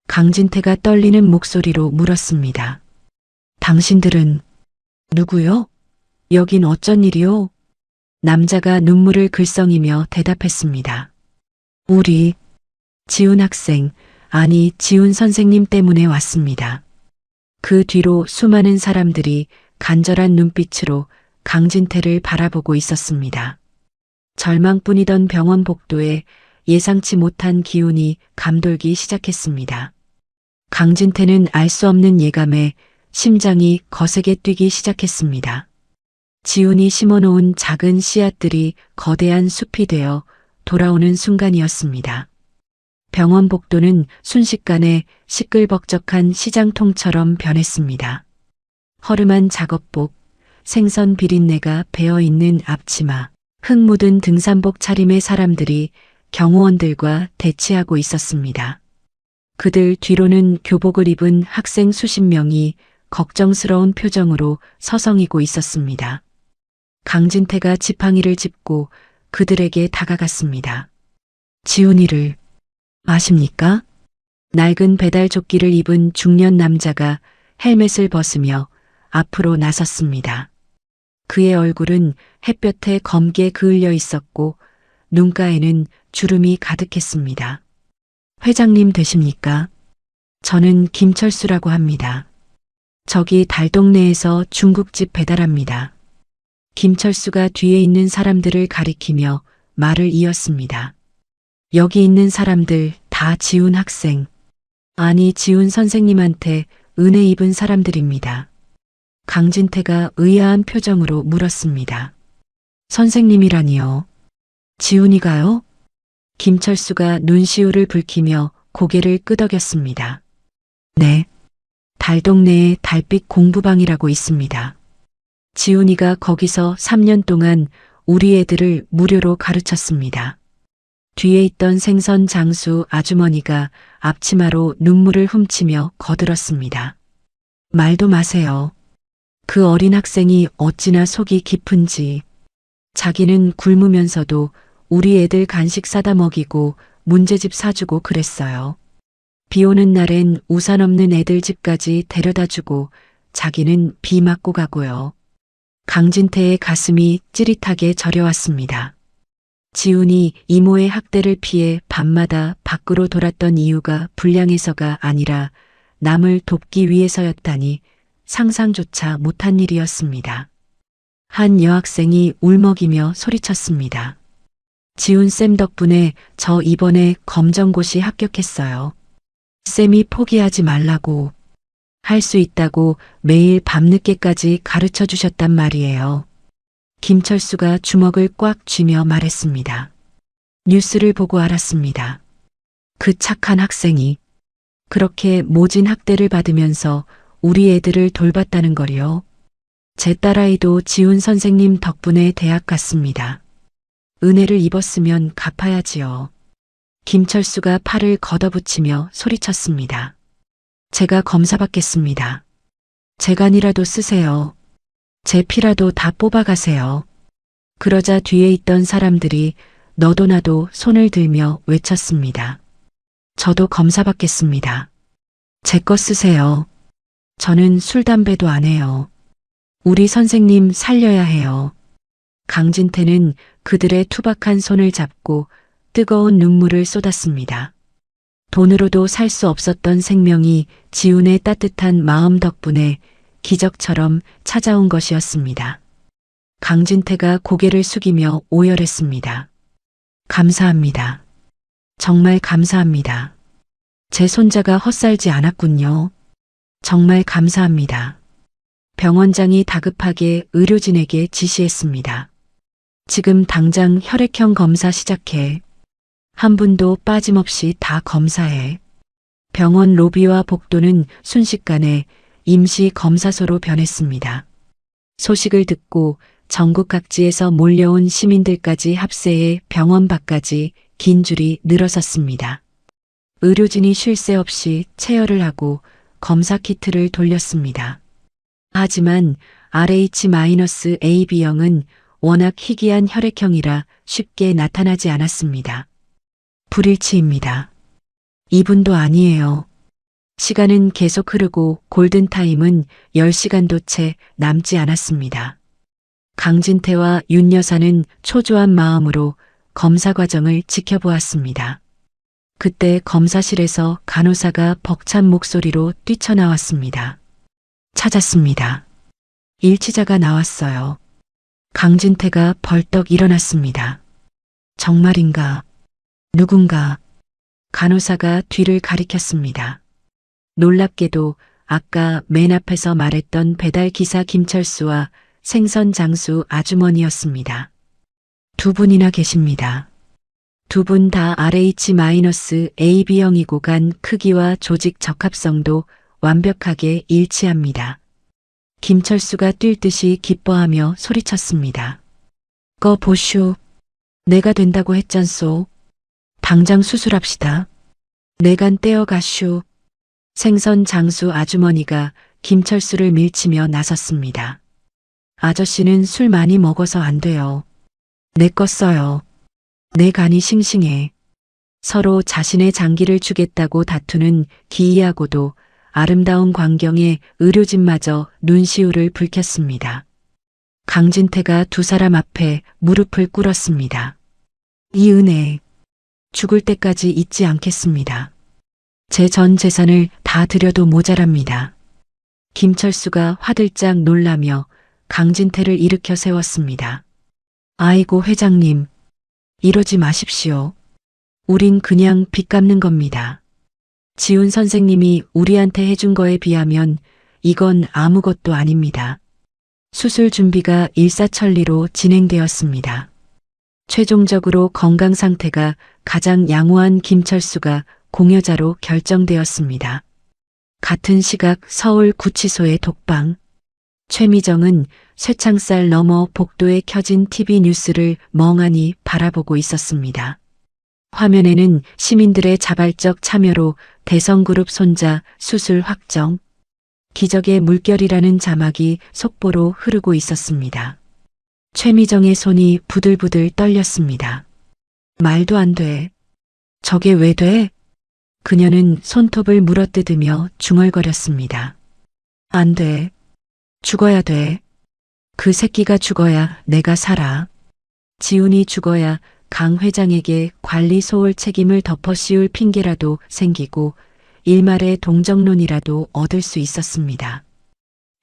강진태가 떨리는 목소리로 물었습니다. 당신들은 누구요? 여긴 어쩐 일이요? 남자가 눈물을 글썽이며 대답했습니다. 우리 지훈 학생, 아니 지훈 선생님 때문에 왔습니다. 그 뒤로 수많은 사람들이 간절한 눈빛으로 강진태를 바라보고 있었습니다. 절망뿐이던 병원 복도에 예상치 못한 기운이 감돌기 시작했습니다. 강진태는 알 수 없는 예감에 심장이 거세게 뛰기 시작했습니다. 지훈이 심어놓은 작은 씨앗들이 거대한 숲이 되어 돌아오는 순간이었습니다. 병원 복도는 순식간에 시끌벅적한 시장통처럼 변했습니다. 허름한 작업복, 생선 비린내가 배어있는 앞치마, 흙 묻은 등산복 차림의 사람들이 경호원들과 대치하고 있었습니다. 그들 뒤로는 교복을 입은 학생 수십 명이 걱정스러운 표정으로 서성이고 있었습니다. 강진태가 지팡이를 짚고 그들에게 다가갔습니다. 지훈이를 아십니까? 낡은 배달 조끼를 입은 중년 남자가 헬멧을 벗으며 앞으로 나섰습니다. 그의 얼굴은 햇볕에 검게 그을려 있었고 눈가에는 주름이 가득했습니다. 회장님 되십니까? 저는 김철수라고 합니다. 저기 달동네에서 중국집 배달합니다. 김철수가 뒤에 있는 사람들을 가리키며 말을 이었습니다. 여기 있는 사람들 다 지훈 학생, 아니 지훈 선생님한테 은혜 입은 사람들입니다. 강진태가 의아한 표정으로 물었습니다. 선생님이라니요? 지훈이가요? 김철수가 눈시울을 붉히며 고개를 끄덕였습니다. 네, 달동네에 달빛 공부방이라고 있습니다. 지훈이가 거기서 3년 동안 우리 애들을 무료로 가르쳤습니다. 뒤에 있던 생선 장수 아주머니가 앞치마로 눈물을 훔치며 거들었습니다. 말도 마세요. 그 어린 학생이 어찌나 속이 깊은지. 자기는 굶으면서도 우리 애들 간식 사다 먹이고 문제집 사주고 그랬어요. 비 오는 날엔 우산 없는 애들 집까지 데려다주고 자기는 비 맞고 가고요. 강진태의 가슴이 찌릿하게 저려왔습니다. 지훈이 이모의 학대를 피해 밤마다 밖으로 돌았던 이유가 불량해서가 아니라 남을 돕기 위해서였다니 상상조차 못한 일이었습니다. 한 여학생이 울먹이며 소리쳤습니다. 지훈쌤 덕분에 저 이번에 검정고시 합격했어요. 쌤이 포기하지 말라고, 할 수 있다고 매일 밤늦게까지 가르쳐 주셨단 말이에요. 김철수가 주먹을 꽉 쥐며 말했습니다. 뉴스를 보고 알았습니다. 그 착한 학생이 그렇게 모진 학대를 받으면서 우리 애들을 돌봤다는 거리요. 제 딸아이도 지훈 선생님 덕분에 대학 갔습니다. 은혜를 입었으면 갚아야지요. 김철수가 팔을 걷어붙이며 소리쳤습니다. 제가 검사받겠습니다. 재간이라도 쓰세요. 제 피라도 다 뽑아가세요. 그러자 뒤에 있던 사람들이 너도 나도 손을 들며 외쳤습니다. 저도 검사받겠습니다. 제 거 쓰세요. 저는 술, 담배도 안 해요. 우리 선생님 살려야 해요. 강진태는 그들의 투박한 손을 잡고 뜨거운 눈물을 쏟았습니다. 돈으로도 살 수 없었던 생명이 지훈의 따뜻한 마음 덕분에 기적처럼 찾아온 것이었습니다. 강진태가 고개를 숙이며 오열했습니다. 감사합니다. 정말 감사합니다. 제 손자가 헛살지 않았군요. 정말 감사합니다. 병원장이 다급하게 의료진에게 지시했습니다. 지금 당장 혈액형 검사 시작해. 한 분도 빠짐없이 다 검사해. 병원 로비와 복도는 순식간에 임시 검사소로 변했습니다. 소식을 듣고 전국 각지에서 몰려온 시민들까지 합세해 병원 밖까지 긴 줄이 늘어섰습니다. 의료진이 쉴 새 없이 체열을 하고 검사 키트를 돌렸습니다. 하지만 RH-AB형은 워낙 희귀한 혈액형이라 쉽게 나타나지 않았습니다. 불일치입니다. 이분도 아니에요. 시간은 계속 흐르고 골든타임은 10시간도 채 남지 않았습니다. 강진태와 윤 여사는 초조한 마음으로 검사 과정을 지켜보았습니다. 그때 검사실에서 간호사가 벅찬 목소리로 뛰쳐나왔습니다. 찾았습니다. 일치자가 나왔어요. 강진태가 벌떡 일어났습니다. 정말인가? 누군가? 간호사가 뒤를 가리켰습니다. 놀랍게도 아까 맨 앞에서 말했던 배달기사 김철수와 생선 장수 아주머니였습니다. 두 분이나 계십니다. 두 분 다 RH-AB형이고 간 크기와 조직 적합성도 완벽하게 일치합니다. 김철수가 뛸 듯이 기뻐하며 소리쳤습니다. 거 보슈. 내가 된다고 했잖소. 당장 수술합시다. 내간 떼어가슈. 생선 장수 아주머니가 김철수를 밀치며 나섰습니다. 아저씨는 술 많이 먹어서 안 돼요. 내 거 써요. 내 간이 싱싱해. 서로 자신의 장기를 주겠다고 다투는 기이하고도 아름다운 광경에 의료진마저 눈시울을 붉혔습니다. 강진태가 두 사람 앞에 무릎을 꿇었습니다. 이 은혜, 죽을 때까지 잊지 않겠습니다. 제 전 재산을 다 드려도 모자랍니다. 김철수가 화들짝 놀라며 강진태를 일으켜 세웠습니다. 아이고 회장님, 이러지 마십시오. 우린 그냥 빚 갚는 겁니다. 지훈 선생님이 우리한테 해준 거에 비하면 이건 아무것도 아닙니다. 수술 준비가 일사천리로 진행되었습니다. 최종적으로 건강 상태가 가장 양호한 김철수가 공여자로 결정되었습니다. 같은 시각 서울 구치소의 독방. 최미정은 쇠창살 너머 복도에 켜진 TV 뉴스를 멍하니 바라보고 있었습니다. 화면에는 시민들의 자발적 참여로 대성그룹 손자 수술 확정, 기적의 물결이라는 자막이 속보로 흐르고 있었습니다. 최미정의 손이 부들부들 떨렸습니다. 말도 안 돼. 저게 왜 돼? 그녀는 손톱을 물어뜯으며 중얼거렸습니다. 안 돼. 죽어야 돼. 그 새끼가 죽어야 내가 살아. 지훈이 죽어야 강 회장에게 관리 소홀 책임을 덮어씌울 핑계라도 생기고 일말의 동정론이라도 얻을 수 있었습니다.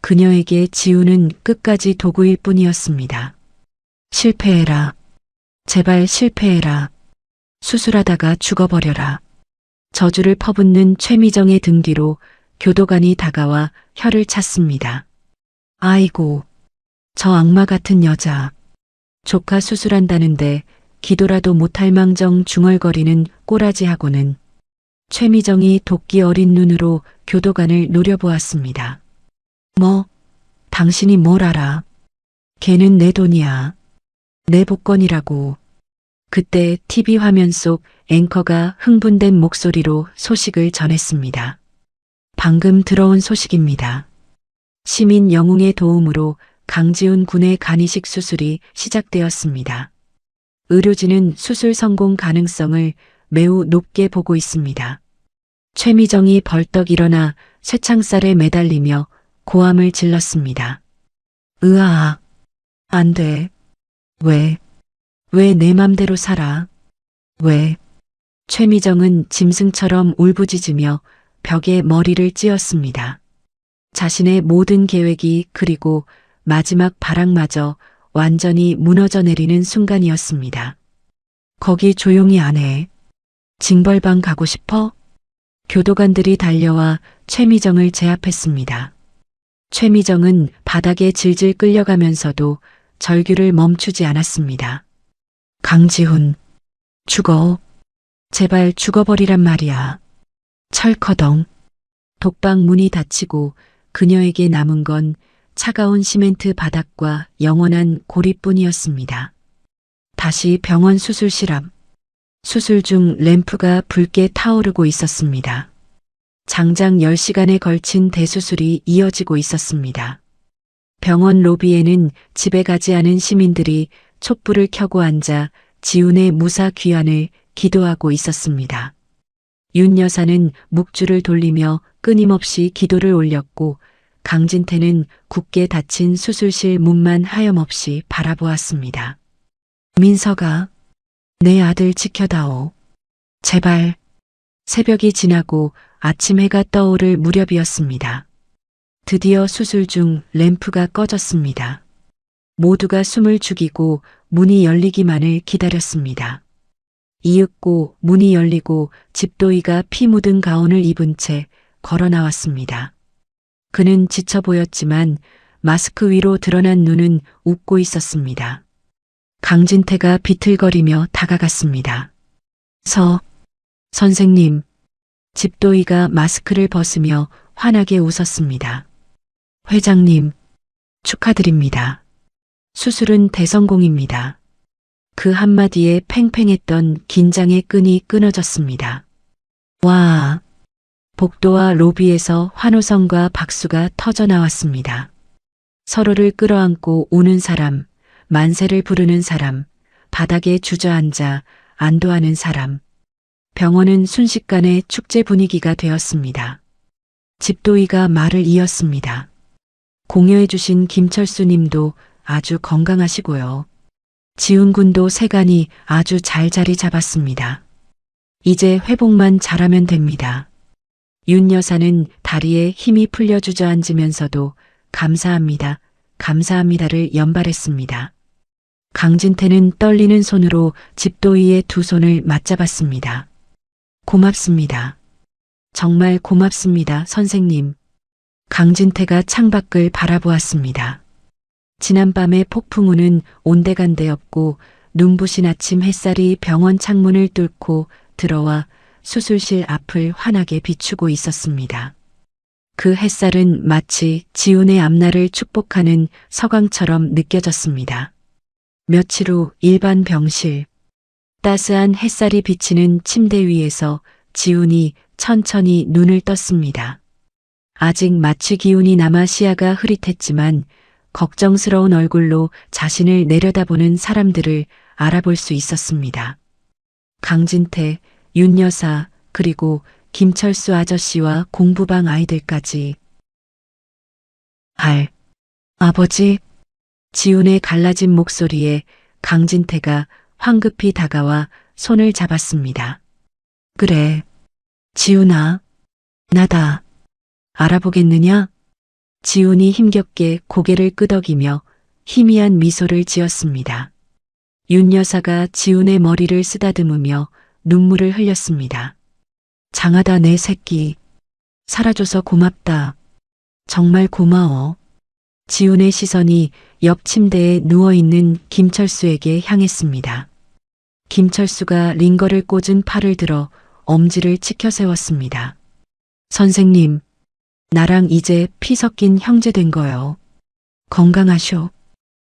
그녀에게 지우는 끝까지 도구일 뿐이었습니다. 실패해라. 제발 실패해라. 수술하다가 죽어버려라. 저주를 퍼붓는 최미정의 등 뒤로 교도관이 다가와 혀를 찼습니다. 아이고, 저 악마 같은 여자. 조카 수술한다는데 기도라도 못할 망정 중얼거리는 꼬라지하고는 최미정이 도끼 어린 눈으로 교도관을 노려보았습니다. 뭐, 당신이 뭘 알아? 걔는 내 돈이야. 내 복권이라고. 그때 TV 화면 속 앵커가 흥분된 목소리로 소식을 전했습니다. 방금 들어온 소식입니다. 시민 영웅의 도움으로 강지훈 군의 간이식 수술이 시작되었습니다. 의료진은 수술 성공 가능성을 매우 높게 보고 있습니다. 최미정이 벌떡 일어나 쇠창살에 매달리며 고함을 질렀습니다. 으아, 안 돼. 왜 내 맘대로 살아? 왜? 최미정은 짐승처럼 울부짖으며 벽에 머리를 찧었습니다. 자신의 모든 계획이 그리고 마지막 발악마저 완전히 무너져 내리는 순간이었습니다. 거기 조용히 안 해. 징벌방 가고 싶어? 교도관들이 달려와 최미정을 제압했습니다. 최미정은 바닥에 질질 끌려가면서도 절규를 멈추지 않았습니다. 강지훈, 죽어. 제발 죽어버리란 말이야. 철커덩. 독방 문이 닫히고 그녀에게 남은 건 차가운 시멘트 바닥과 영원한 고립뿐이었습니다. 다시 병원 수술실 앞. 수술 중 램프가 붉게 타오르고 있었습니다. 장장 10시간에 걸친 대수술이 이어지고 있었습니다. 병원 로비에는 집에 가지 않은 시민들이 촛불을 켜고 앉아 지훈의 무사 귀환을 기도하고 있었습니다. 윤 여사는 묵주를 돌리며 끊임없이 기도를 올렸고 강진태는 굳게 닫힌 수술실 문만 하염없이 바라보았습니다. 민서가 내 아들 지켜다오. 제발. 새벽이 지나고 아침 해가 떠오를 무렵이었습니다. 드디어 수술 중 램프가 꺼졌습니다. 모두가 숨을 죽이고 문이 열리기만을 기다렸습니다. 이윽고 문이 열리고 집도이가 피 묻은 가운을 입은 채 걸어 나왔습니다. 그는 지쳐 보였지만 마스크 위로 드러난 눈은 웃고 있었습니다. 강진태가 비틀거리며 다가갔습니다. 선생님. 집도이가 마스크를 벗으며 환하게 웃었습니다. 회장님, 축하드립니다. 수술은 대성공입니다. 그 한마디에 팽팽했던 긴장의 끈이 끊어졌습니다. 와! 복도와 로비에서 환호성과 박수가 터져 나왔습니다. 서로를 끌어안고 우는 사람, 만세를 부르는 사람, 바닥에 주저앉아 안도하는 사람. 병원은 순식간에 축제 분위기가 되었습니다. 집도이가 말을 이었습니다. 공여해 주신 김철수 님도 아주 건강하시고요. 지훈 군도 세간이 아주 잘 자리 잡았습니다. 이제 회복만 잘하면 됩니다. 윤 여사는 다리에 힘이 풀려 주저앉으면서도 감사합니다. 감사합니다를 연발했습니다. 강진태는 떨리는 손으로 집도이의 두 손을 맞잡았습니다. 고맙습니다. 정말 고맙습니다, 선생님. 강진태가 창밖을 바라보았습니다. 지난밤의 폭풍우는 온데간데없고 눈부신 아침 햇살이 병원 창문을 뚫고 들어와 수술실 앞을 환하게 비추고 있었습니다. 그 햇살은 마치 지훈의 앞날을 축복하는 서광처럼 느껴졌습니다. 며칠 후 일반 병실. 따스한 햇살이 비치는 침대 위에서 지훈이 천천히 눈을 떴습니다. 아직 마취 기운이 남아 시야가 흐릿했지만 걱정스러운 얼굴로 자신을 내려다보는 사람들을 알아볼 수 있었습니다. 강진태, 윤 여사, 그리고 김철수 아저씨와 공부방 아이들까지. 아버지? 지훈의 갈라진 목소리에 강진태가 황급히 다가와 손을 잡았습니다. 그래, 지훈아, 나다. 알아보겠느냐? 지훈이 힘겹게 고개를 끄덕이며 희미한 미소를 지었습니다. 윤 여사가 지훈의 머리를 쓰다듬으며 눈물을 흘렸습니다. 장하다 내 새끼. 살아줘서 고맙다. 정말 고마워. 지훈의 시선이 옆 침대에 누워있는 김철수에게 향했습니다. 김철수가 링거를 꽂은 팔을 들어 엄지를 치켜 세웠습니다. 선생님, 나랑 이제 피 섞인 형제 된 거요. 건강하쇼.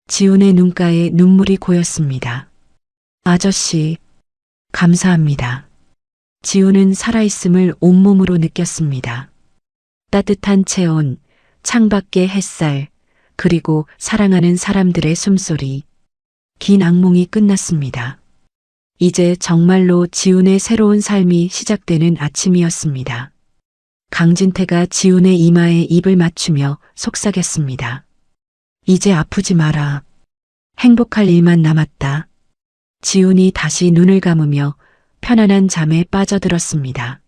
지훈의 눈가에 눈물이 고였습니다. 아저씨, 감사합니다. 지훈은 살아있음을 온몸으로 느꼈습니다. 따뜻한 체온, 창밖의 햇살, 그리고 사랑하는 사람들의 숨소리. 긴 악몽이 끝났습니다. 이제 정말로 지훈의 새로운 삶이 시작되는 아침이었습니다. 강진태가 지훈의 이마에 입을 맞추며 속삭였습니다. 이제 아프지 마라. 행복할 일만 남았다. 지훈이 다시 눈을 감으며 편안한 잠에 빠져들었습니다.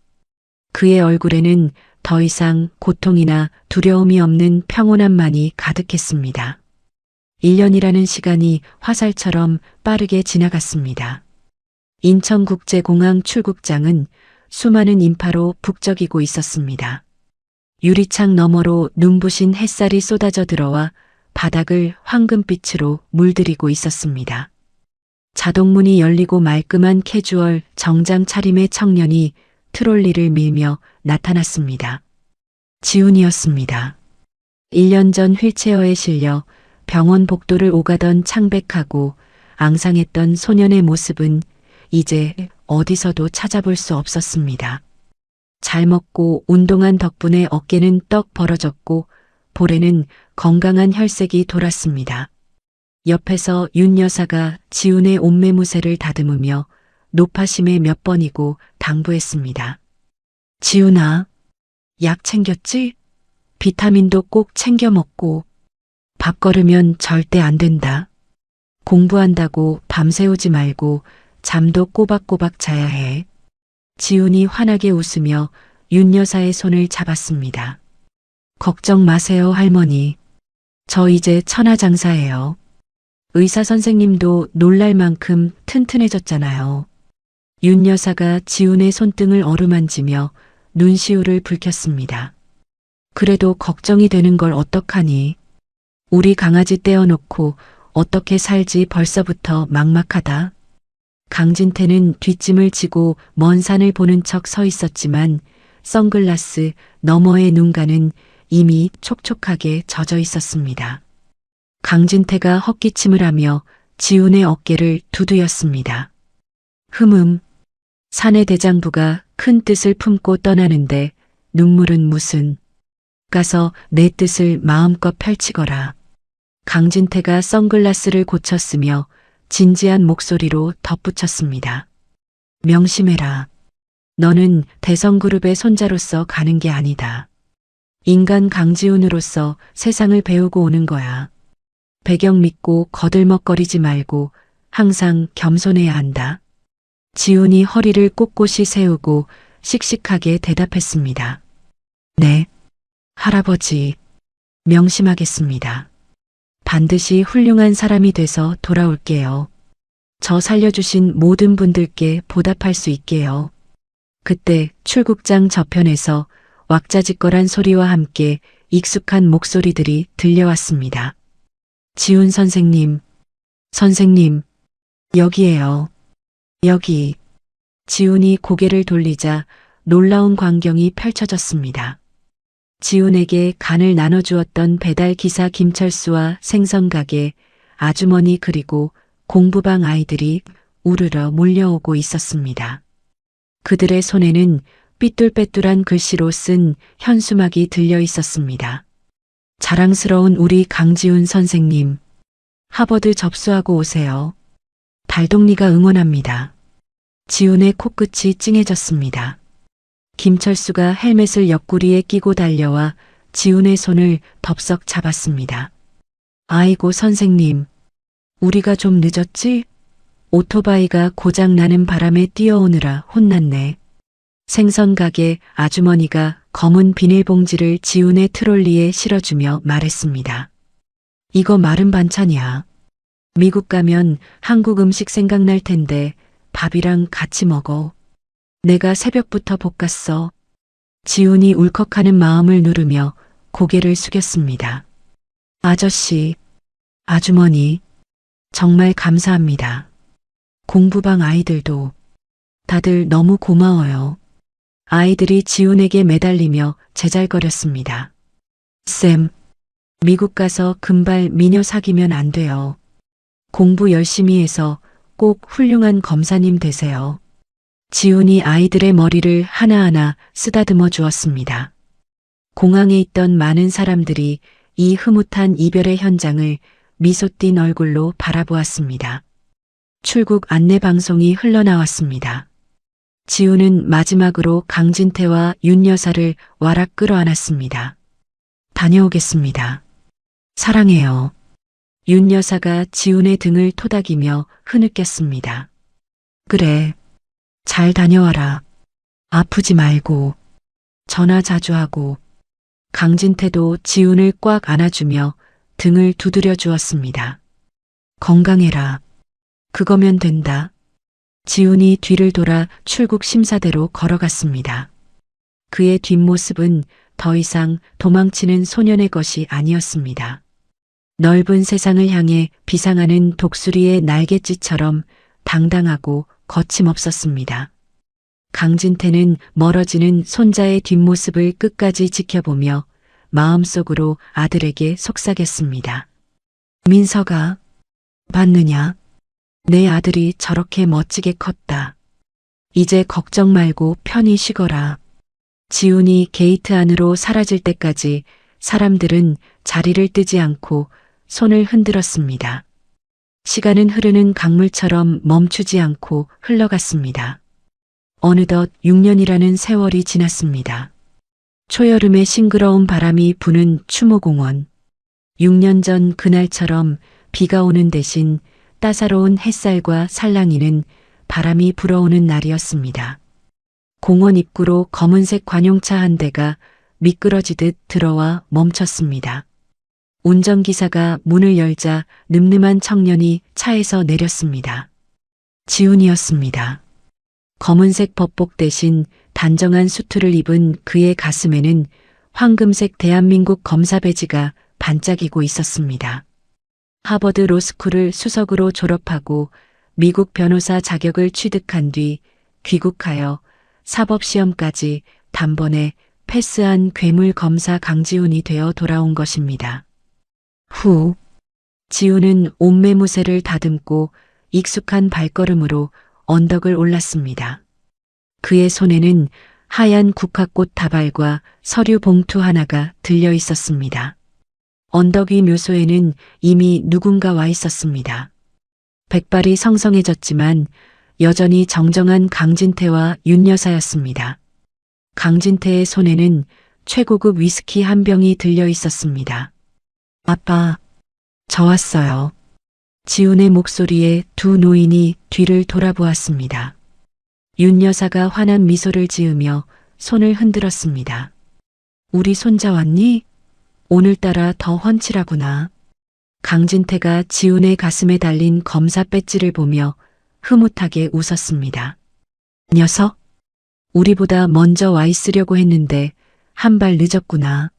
그의 얼굴에는 더 이상 고통이나 두려움이 없는 평온함만이 가득했습니다. 1년이라는 시간이 화살처럼 빠르게 지나갔습니다. 인천국제공항 출국장은 수많은 인파로 북적이고 있었습니다. 유리창 너머로 눈부신 햇살이 쏟아져 들어와 바닥을 황금빛으로 물들이고 있었습니다. 자동문이 열리고 말끔한 캐주얼 정장 차림의 청년이 트롤리를 밀며 나타났습니다. 지훈이었습니다. 1년 전 휠체어에 실려 병원 복도를 오가던 창백하고 앙상했던 소년의 모습은 이제 어디서도 찾아볼 수 없었습니다. 잘 먹고 운동한 덕분에 어깨는 떡 벌어졌고 볼에는 건강한 혈색이 돌았습니다. 옆에서 윤 여사가 지훈의 옷매무새를 다듬으며 노파심에 몇 번이고 당부했습니다. 지훈아, 약 챙겼지? 비타민도 꼭 챙겨 먹고 밥 거르면 절대 안 된다. 공부한다고 밤새우지 말고 잠도 꼬박꼬박 자야 해. 지훈이 환하게 웃으며 윤 여사의 손을 잡았습니다. 걱정 마세요, 할머니. 저 이제 천하장사예요. 의사 선생님도 놀랄 만큼 튼튼해졌잖아요. 윤 여사가 지훈의 손등을 어루만지며 눈시울을 붉혔습니다. 그래도 걱정이 되는 걸 어떡하니? 우리 강아지 떼어놓고 어떻게 살지 벌써부터 막막하다. 강진태는 뒷짐을 지고 먼 산을 보는 척 서 있었지만 선글라스 너머의 눈가는 이미 촉촉하게 젖어 있었습니다. 강진태가 헛기침을 하며 지훈의 어깨를 두드렸습니다. 사내 대장부가 큰 뜻을 품고 떠나는데 눈물은 무슨. 가서 내 뜻을 마음껏 펼치거라. 강진태가 선글라스를 고쳤으며 진지한 목소리로 덧붙였습니다. 명심해라. 너는 대성그룹의 손자로서 가는 게 아니다. 인간 강지훈으로서 세상을 배우고 오는 거야. 배경 믿고 거들먹거리지 말고 항상 겸손해야 한다. 지훈이 허리를 꼿꼿이 세우고 씩씩하게 대답했습니다. 네, 할아버지, 명심하겠습니다. 반드시 훌륭한 사람이 돼서 돌아올게요. 저 살려주신 모든 분들께 보답할 수 있게요. 그때 출국장 저편에서 왁자지껄한 소리와 함께 익숙한 목소리들이 들려왔습니다. 지훈 선생님, 여기에요. 여기. 지훈이 고개를 돌리자 놀라운 광경이 펼쳐졌습니다. 지훈에게 간을 나눠주었던 배달기사 김철수와 생선가게, 아주머니 그리고 공부방 아이들이 우르르 몰려오고 있었습니다. 그들의 손에는 삐뚤빼뚤한 글씨로 쓴 현수막이 들려 있었습니다. 자랑스러운 우리 강지훈 선생님, 하버드 접수하고 오세요. 달동리가 응원합니다. 지훈의 코끝이 찡해졌습니다. 김철수가 헬멧을 옆구리에 끼고 달려와 지훈의 손을 덥석 잡았습니다. 아이고 선생님, 우리가 좀 늦었지? 오토바이가 고장 나는 바람에 뛰어오느라 혼났네. 생선가게 아주머니가 검은 비닐봉지를 지훈의 트롤리에 실어주며 말했습니다. 이거 마른 반찬이야. 미국 가면 한국 음식 생각날 텐데 밥이랑 같이 먹어. 내가 새벽부터 볶았어. 지훈이 울컥하는 마음을 누르며 고개를 숙였습니다. 아저씨, 아주머니, 정말 감사합니다. 공부방 아이들도 다들 너무 고마워요. 아이들이 지훈에게 매달리며 제잘거렸습니다. 쌤, 미국 가서 금발 미녀 사귀면 안 돼요. 공부 열심히 해서 꼭 훌륭한 검사님 되세요. 지훈이 아이들의 머리를 하나하나 쓰다듬어 주었습니다. 공항에 있던 많은 사람들이 이 흐뭇한 이별의 현장을 미소 띤 얼굴로 바라보았습니다. 출국 안내 방송이 흘러나왔습니다. 지훈은 마지막으로 강진태와 윤 여사를 와락 끌어안았습니다. 다녀오겠습니다. 사랑해요. 윤 여사가 지훈의 등을 토닥이며 흐느꼈습니다. 그래, 잘 다녀와라. 아프지 말고. 전화 자주 하고. 강진태도 지훈을 꽉 안아주며 등을 두드려 주었습니다. 건강해라. 그거면 된다. 지훈이 뒤를 돌아 출국 심사대로 걸어갔습니다. 그의 뒷모습은 더 이상 도망치는 소년의 것이 아니었습니다. 넓은 세상을 향해 비상하는 독수리의 날갯짓처럼 당당하고 거침없었습니다. 강진태는 멀어지는 손자의 뒷모습을 끝까지 지켜보며 마음속으로 아들에게 속삭였습니다. 민서가, 봤느냐? 내 아들이 저렇게 멋지게 컸다. 이제 걱정 말고 편히 쉬거라. 지훈이 게이트 안으로 사라질 때까지 사람들은 자리를 뜨지 않고 손을 흔들었습니다. 시간은 흐르는 강물처럼 멈추지 않고 흘러갔습니다. 어느덧 6년이라는 세월이 지났습니다. 초여름의 싱그러운 바람이 부는 추모공원. 6년 전 그날처럼 비가 오는 대신 따사로운 햇살과 살랑이는 바람이 불어오는 날이었습니다. 공원 입구로 검은색 관용차 한 대가 미끄러지듯 들어와 멈췄습니다. 운전기사가 문을 열자 늠름한 청년이 차에서 내렸습니다. 지훈이었습니다. 검은색 법복 대신 단정한 수트를 입은 그의 가슴에는 황금색 대한민국 검사 배지가 반짝이고 있었습니다. 하버드 로스쿨을 수석으로 졸업하고 미국 변호사 자격을 취득한 뒤 귀국하여 사법시험까지 단번에 패스한 괴물 검사 강지훈이 되어 돌아온 것입니다. 후, 지훈은 옷매무새를 다듬고 익숙한 발걸음으로 언덕을 올랐습니다. 그의 손에는 하얀 국화꽃 다발과 서류 봉투 하나가 들려 있었습니다. 언덕 위 묘소에는 이미 누군가 와 있었습니다. 백발이 성성해졌지만 여전히 정정한 강진태와 윤 여사였습니다. 강진태의 손에는 최고급 위스키 한 병이 들려 있었습니다. 아빠, 저 왔어요. 지훈의 목소리에 두 노인이 뒤를 돌아보았습니다. 윤 여사가 환한 미소를 지으며 손을 흔들었습니다. 우리 손자 왔니? 오늘따라 더 훤칠하구나. 강진태가 지훈의 가슴에 달린 검사 배지를 보며 흐뭇하게 웃었습니다. 녀석, 우리보다 먼저 와 있으려고 했는데 한 발 늦었구나.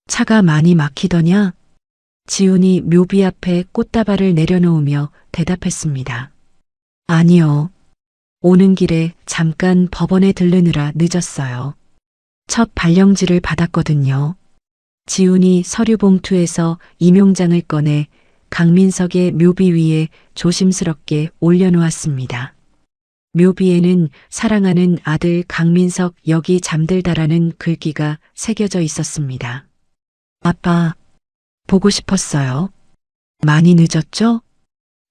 차가 많이 막히더냐? 지훈이 묘비 앞에 꽃다발을 내려놓으며 대답했습니다. 아니요. 오는 길에 잠깐 법원에 들르느라 늦었어요. 첫 발령지를 받았거든요. 지훈이 서류 봉투에서 임용장을 꺼내 강민석의 묘비 위에 조심스럽게 올려놓았습니다. 묘비에는 사랑하는 아들 강민석 여기 잠들다라는 글귀가 새겨져 있었습니다. 아빠, 보고 싶었어요. 많이 늦었죠?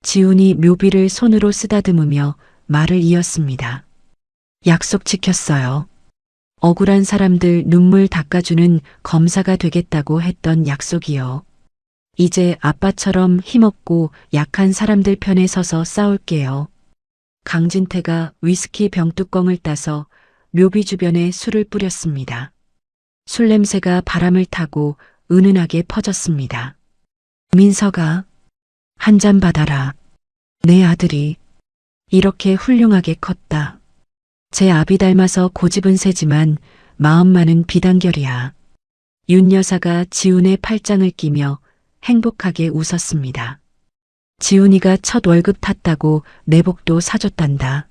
지훈이 묘비를 손으로 쓰다듬으며 말을 이었습니다. 약속 지켰어요. 억울한 사람들 눈물 닦아주는 검사가 되겠다고 했던 약속이요. 이제 아빠처럼 힘없고 약한 사람들 편에 서서 싸울게요. 강진태가 위스키 병뚜껑을 따서 묘비 주변에 술을 뿌렸습니다. 술 냄새가 바람을 타고 은은하게 퍼졌습니다. 민서가, 한 잔 받아라. 내 아들이 이렇게 훌륭하게 컸다. 제 아비 닮아서 고집은 세지만 마음만은 비단결이야. 윤 여사가 지훈의 팔짱을 끼며 행복하게 웃었습니다. 지훈이가 첫 월급 탔다고 내복도 사줬단다.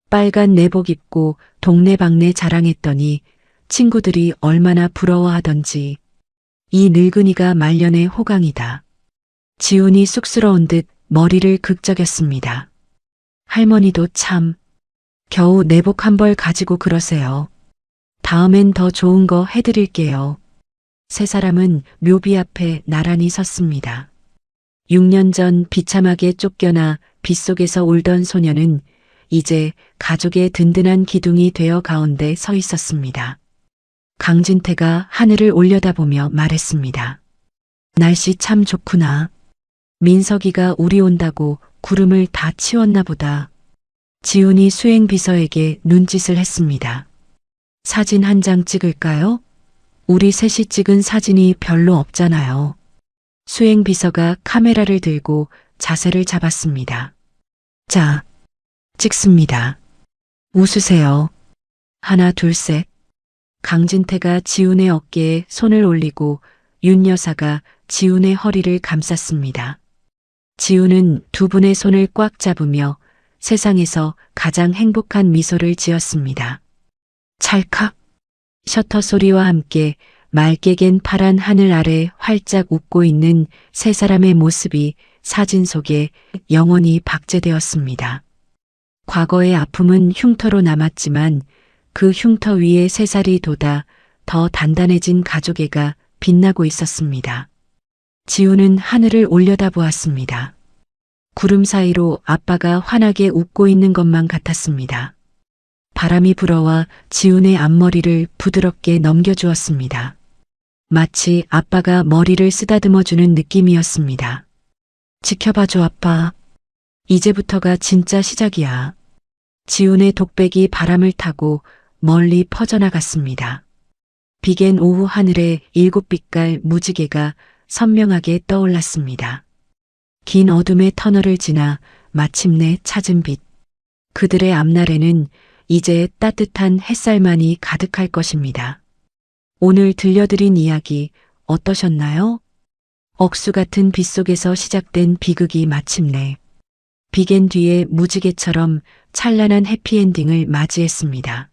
빨간 내복 입고 동네방네 자랑했더니 친구들이 얼마나 부러워하던지. 이 늙은이가 말년의 호강이다. 지훈이 쑥스러운 듯 머리를 극적였습니다. 할머니도 참, 겨우 내복 한 벌 가지고 그러세요. 다음엔 더 좋은 거 해드릴게요. 세 사람은 묘비 앞에 나란히 섰습니다. 6년 전 비참하게 쫓겨나 빗속에서 울던 소녀는 이제 가족의 든든한 기둥이 되어 가운데 서 있었습니다. 강진태가 하늘을 올려다보며 말했습니다. 날씨 참 좋구나. 민석이가 우리 온다고 구름을 다 치웠나 보다. 지훈이 수행비서에게 눈짓을 했습니다. 사진 한 장 찍을까요? 우리 셋이 찍은 사진이 별로 없잖아요. 수행비서가 카메라를 들고 자세를 잡았습니다. 자, 찍습니다. 웃으세요. 하나, 둘, 셋. 강진태가 지훈의 어깨에 손을 올리고 윤 여사가 지훈의 허리를 감쌌습니다. 지훈은 두 분의 손을 꽉 잡으며 세상에서 가장 행복한 미소를 지었습니다. 찰칵. 셔터 소리와 함께 맑게 갠 파란 하늘 아래 활짝 웃고 있는 세 사람의 모습이 사진 속에 영원히 박제되었습니다. 과거의 아픔은 흉터로 남았지만 그 흉터 위에 새살이 돋아 더 단단해진 가족애가 빛나고 있었습니다. 지훈은 하늘을 올려다보았습니다. 구름 사이로 아빠가 환하게 웃고 있는 것만 같았습니다. 바람이 불어와 지훈의 앞머리를 부드럽게 넘겨주었습니다. 마치 아빠가 머리를 쓰다듬어주는 느낌이었습니다. 지켜봐줘 아빠. 이제부터가 진짜 시작이야. 지훈의 독백이 바람을 타고 멀리 퍼져나갔습니다. 비갠 오후 하늘에 7빛깔 무지개가 선명하게 떠올랐습니다. 긴 어둠의 터널을 지나 마침내 찾은 빛. 그들의 앞날에는 이제 따뜻한 햇살만이 가득할 것입니다. 오늘 들려드린 이야기 어떠셨나요? 억수 같은 빛 속에서 시작된 비극이 마침내 비갠 뒤에 무지개처럼 찬란한 해피엔딩을 맞이했습니다.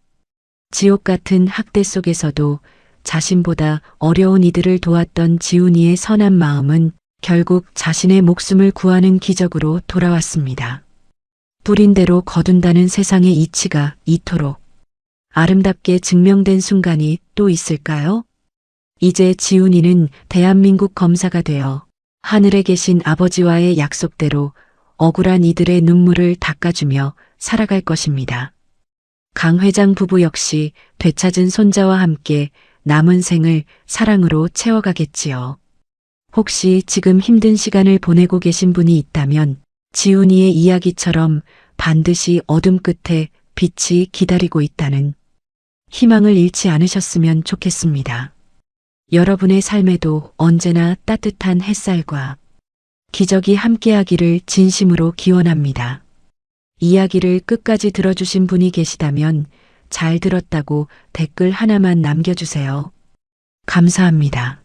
지옥 같은 학대 속에서도 자신보다 어려운 이들을 도왔던 지훈이의 선한 마음은 결국 자신의 목숨을 구하는 기적으로 돌아왔습니다. 뿌린 대로 거둔다는 세상의 이치가 이토록 아름답게 증명된 순간이 또 있을까요? 이제 지훈이는 대한민국 검사가 되어 하늘에 계신 아버지와의 약속대로 억울한 이들의 눈물을 닦아주며 살아갈 것입니다. 강 회장 부부 역시 되찾은 손자와 함께 남은 생을 사랑으로 채워가겠지요. 혹시 지금 힘든 시간을 보내고 계신 분이 있다면 지훈이의 이야기처럼 반드시 어둠 끝에 빛이 기다리고 있다는 희망을 잃지 않으셨으면 좋겠습니다. 여러분의 삶에도 언제나 따뜻한 햇살과 기적이 함께하기를 진심으로 기원합니다. 이야기를 끝까지 들어주신 분이 계시다면 잘 들었다고 댓글 하나만 남겨주세요. 감사합니다.